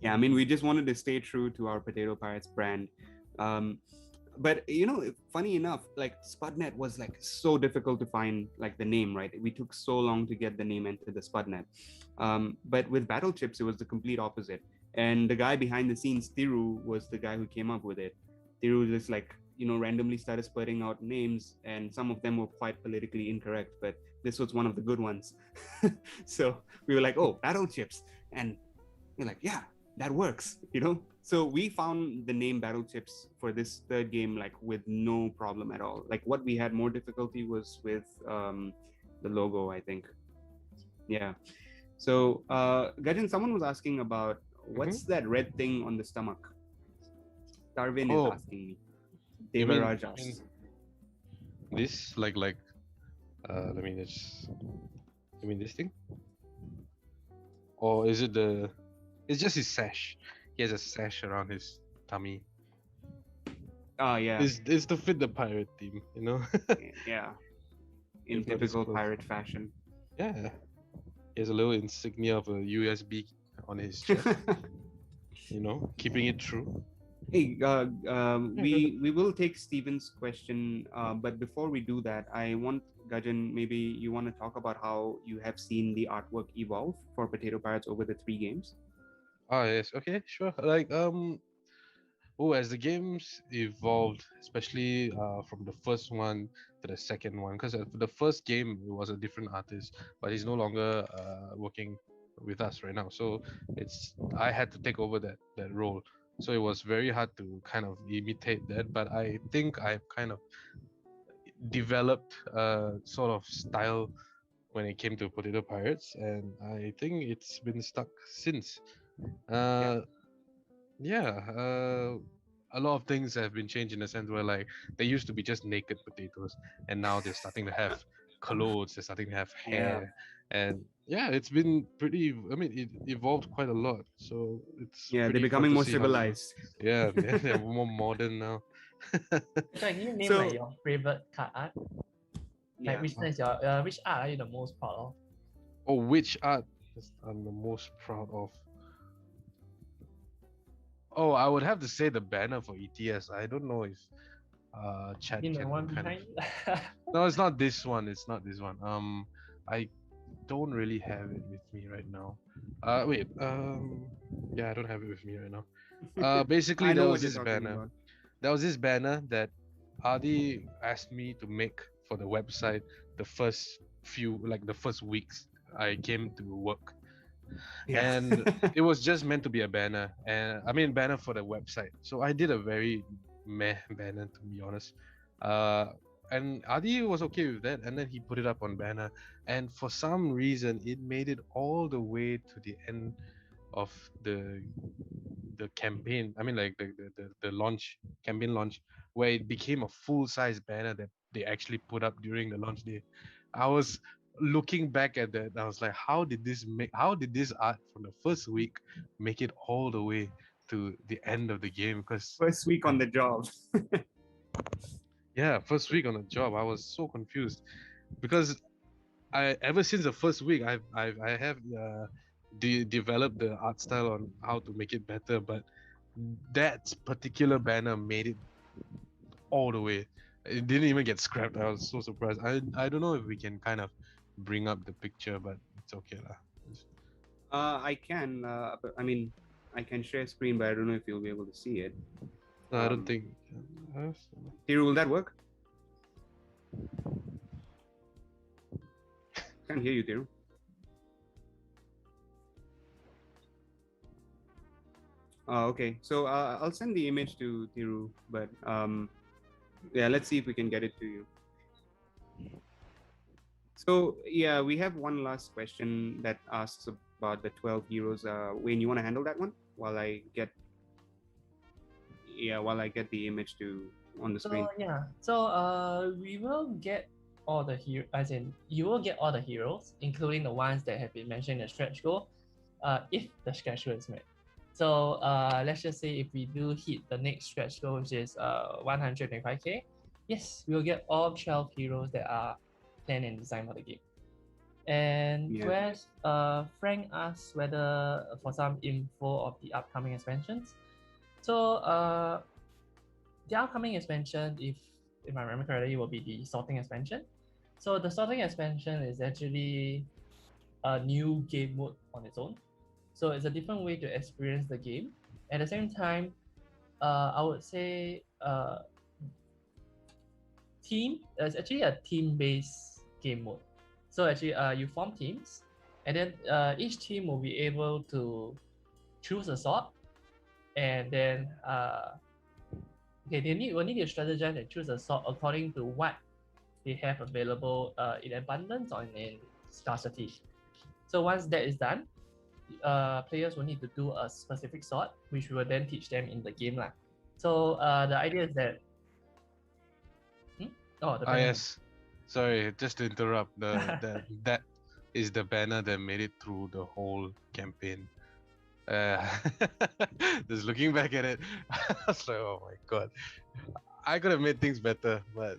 Yeah, I mean, we just wanted to stay true to our Potato Pirates brand. But funny enough, like Spudnet was like so difficult to find like the name, right? We took so long to get the name into the Spudnet. But with Battlechips, it was the complete opposite. And the guy behind the scenes, Thiru, was the guy who came up with it. Thiru just like, randomly started spurting out names, and some of them were quite politically incorrect, but this was one of the good ones. So we were like, oh, Battlechips. And we're like, yeah, that works, So we found the name Battlechips for this third game, like with no problem at all. Like what we had more difficulty was with the logo, I think. Yeah. So Gajan, someone was asking about what's that red thing on the stomach? Darwin is asking me. Devaraj asks. This let me just, you mean this thing? Or is it it's just his sash. He has a sash around his tummy. Oh yeah, Is to fit the pirate theme, you know? yeah. In You've got this typical clothes. pirate fashion. Yeah. He has a little insignia of a USB on his chest, you know, keeping it true. Hey, we will take Steven's question, but before we do that, I want Gajan, maybe you want to talk about how you have seen the artwork evolve for Potato Pirates over the 3 games. Ah, yes. Okay, sure. As the games evolved, especially from the first one to the second one, because the first game it was a different artist, but he's no longer working with us right now. So I had to take over that role. So it was very hard to kind of imitate that, but I think I've kind of developed a sort of style when it came to Potato Pirates, and I think it's been stuck since. Uh, yeah, a lot of things have been changed in the sense where like they used to be just naked potatoes, and now they're starting to have clothes. They're starting to have hair, and yeah, it's been pretty. I mean, it evolved quite a lot, so it's Yeah, they're pretty fun becoming to more see how they go. civilized. Yeah, they're more modern now. So can you name So- like your favorite card art? Yeah. Like which one is your which art are you the most proud of? Oh, which art I'm the most proud of? Oh, I would have to say the banner for ETS. I don't know if Chad You know can one kind behind. of. No, it's not this one. It's not this one. I don't really have it with me right now. Wait. Yeah, I don't have it with me right now. Basically, I know there what was you're this talking banner. about. There was this banner that Adi asked me to make for the website the first weeks I came to work. Yeah. And it was just meant to be a banner, and I mean banner for the website. So I did a very meh banner, to be honest. And Adi was okay with that, and then he put it up on banner, and for some reason it made it all the way to the end of the campaign. I mean, like the launch campaign launch, where it became a full size banner that they actually put up during the launch day. I was looking back at that. I was like, how did this art from the first week make it all the way to the end of the game? Because First week on the job. yeah, first week on the job, I was so confused because I ever since the first week, I have developed the art style on how to make it better, but that particular banner made it all the way. It didn't even get scrapped. I was so surprised. I don't know if we can kind of bring up the picture, but it's okay lah. I can. I mean, I can share screen, but I don't know if you'll be able to see it. No, I don't think. Thiru, will that work? Can't hear you, Thiru. Okay. So I'll send the image to Thiru, but yeah, let's see if we can get it to you. So yeah, we have one last question that asks about the 12 heroes. Wayne, you want to handle that one while I get the image on the screen? So we will get all the as in you will get all the heroes, including the ones that have been mentioned in the stretch goal, if the stretch goal is met. So let's just say if we do hit the next stretch goal, which is 125k, yes, we'll get all 12 heroes that are planned and designed for the game. And whereas Frank asked whether for some info of the upcoming expansions. So the upcoming expansion, if I remember correctly, will be the sorting expansion. So the sorting expansion is actually a new game mode on its own. So it's a different way to experience the game. At the same time, I would say it's actually a team-based game mode. So actually, you form teams, and then each team will be able to choose a sort, and then will need to strategize and choose a sort according to what they have available in abundance or in scarcity. So once that is done, players will need to do a specific sort, which we will then teach them in the game lah. So the idea is that. Oh, the banner. Yes. Sorry, just to interrupt. That is the banner that made it through the whole campaign. Just looking back at it, I was like, oh my god. I could have made things better, but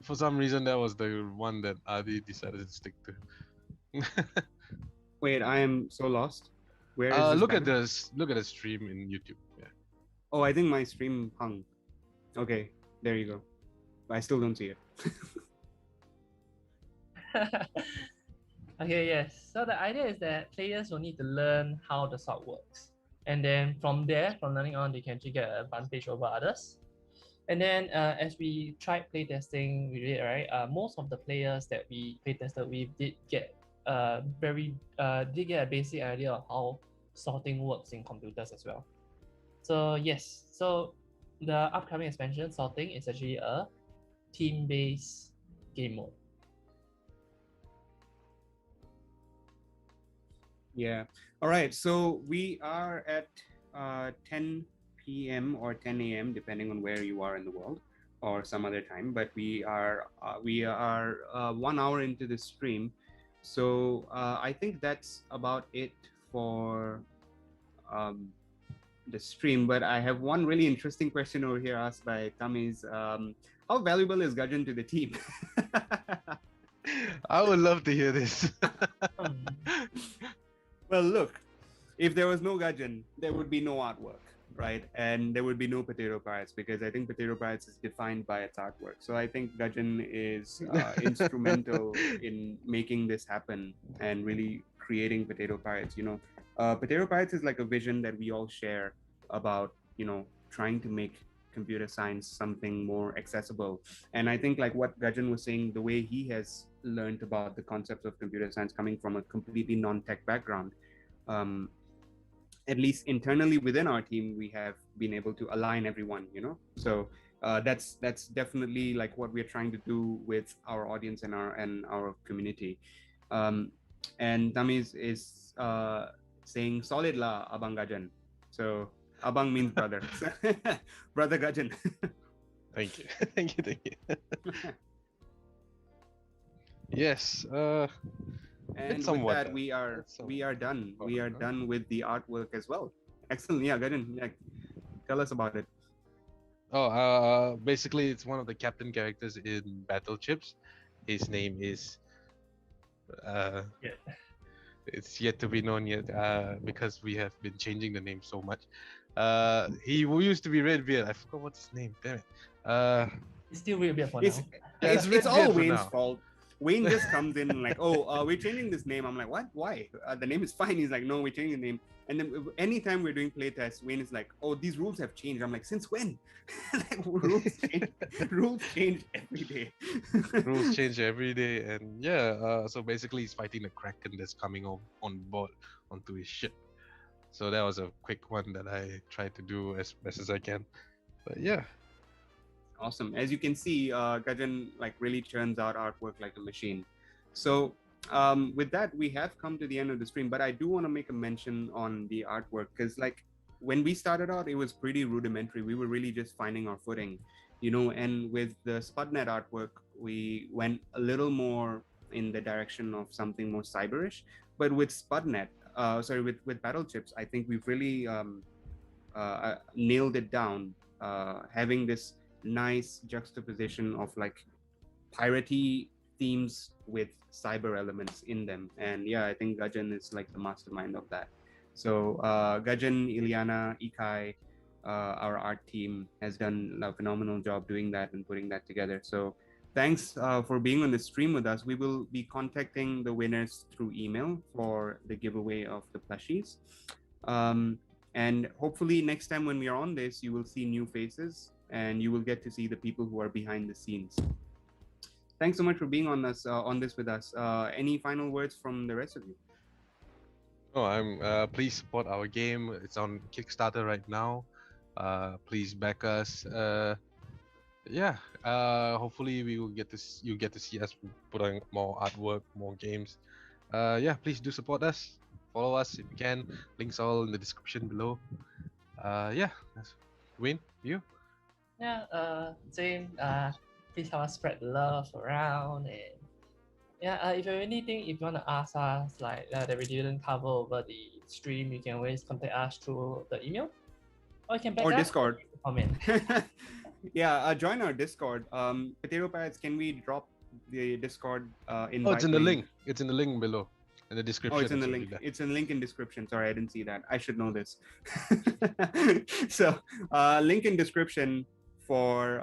for some reason that was the one that Adi decided to stick to. Wait, I am so lost. Where is this Look at banner? look at the stream in YouTube. Yeah. Oh, I think my stream hung. Okay, there you go. I still don't see it. Okay, yes. So the idea is that players will need to learn how the sword works. And then from there, from learning on, they can actually get an advantage over others. And then as we tried playtesting, we did, right? Most of the players that we playtested with did get a basic idea of how sorting works in computers as well. So yes, so the upcoming expansion, sorting, is actually a team-based game mode. Yeah. All right. So we are at 10 p.m. or 10 a.m. depending on where you are in the world, or some other time. But we are 1 hour into the stream, so I think that's about it for the stream. But I have one really interesting question over here asked by Tamiz. How valuable is Gajan to the team? I would love to hear this. Well, look, if there was no Gajan, there would be no artwork, right? And there would be no Potato Pirates, because I think Potato Pirates is defined by its artwork. So I think Gajan is instrumental in making this happen and really creating Potato Pirates. You know, Potato Pirates is like a vision that we all share about, you know, trying to make computer science something more accessible. And I think like what Gajan was saying, the way he has learned about the concepts of computer science coming from a completely non-tech background, at least internally within our team, we have been able to align everyone, you know. So that's definitely like what we're trying to do with our audience and our community. And Tamiz is saying solid la Abang Gajan. So Abang means brother. Brother Gajan. Thank you. Thank you. Yes. And with somewhat that, done. we are done. We are Huh? done with the artwork as well. Excellent. Yeah, Gajan, yeah, tell us about it. Oh, basically, it's one of the captain characters in Battlechips. His name is it's yet to be known yet, because we have been changing the name so much. He used to be Redbeard. I forgot what's his name. Damn it. It's still Redbeard for It's now. Yeah, it's it's all Redbeard for Wayne's now. fault. Wayne just comes in like, oh, we're changing this name. I'm like, what? Why? The name is fine. He's like, no, we're changing the name. And then anytime we're doing playtests, Wayne is like, oh, these rules have changed. I'm like, since when? Like, rules change every day. Rules change every day, and yeah. So basically, he's fighting the Kraken that's coming on board onto his ship. So that was a quick one that I tried to do as best as I can. But yeah. Awesome. As you can see, Gajan like really churns out artwork like a machine. So with that, we have come to the end of the stream, but I do want to make a mention on the artwork, because like when we started out, it was pretty rudimentary. We were really just finding our footing, you know, and with the Spudnet artwork, we went a little more in the direction of something more cyberish. But with Spudnet, with Battlechips, I think we've really nailed it down, having this nice juxtaposition of like piratey themes with cyber elements in them. And yeah, I think Gajan is like the mastermind of that. So Gajan, Ilyana, Ikai, our art team has done a phenomenal job doing that and putting that together. So thanks for being on the stream with us. We will be contacting the winners through email for the giveaway of the plushies. And hopefully next time when we are on this, you will see new faces and you will get to see the people who are behind the scenes. Thanks so much for being on this with us. Any final words from the rest of you? Oh, please support our game. It's on Kickstarter right now. Please back us. Hopefully you get to see us put on more artwork, more games. Please do support us. Follow us if you can. Links all in the description below. Win, you? Yeah, same. Please help us spread the love around, and if you have anything, if you want to ask us like that we didn't cover over the stream, you can always contact us through the email, or you can back or us Discord. comment. yeah, join our Discord. Potato Pirates, can we drop the Discord invite? Oh, it's in the link. It's in the link below. In the description. Oh, it's in the already link. there. It's in link in description. Sorry, I didn't see that. I should know this. So, link in description for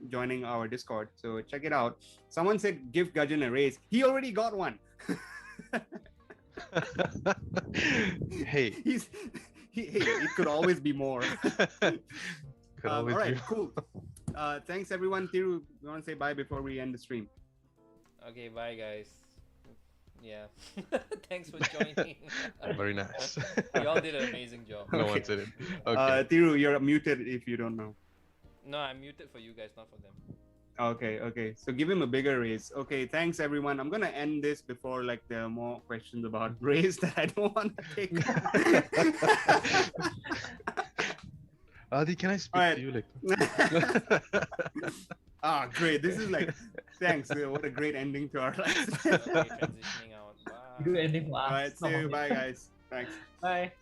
joining our Discord. So check it out. Someone said give Gajan a raise. He already got one. Hey. It could always be more. Could always all right, be cool. Thanks everyone. Thiru, you want to say bye before we end the stream? Okay, bye guys. Yeah. Thanks for joining. Very nice. You all did an amazing job. No one said it. Okay. Thiru, you're muted if you don't know. No, I'm muted for you guys, not for them. Okay. So give him a bigger raise. Okay, thanks everyone. I'm gonna end this before like there are more questions about raise that I don't want to take. Adi, can I speak to you later? Great. This is like, thanks. What a great ending to our lives. Okay, transitioning out. Bye. Good ending for us. All right, see you. Bye, guys. Thanks. Bye.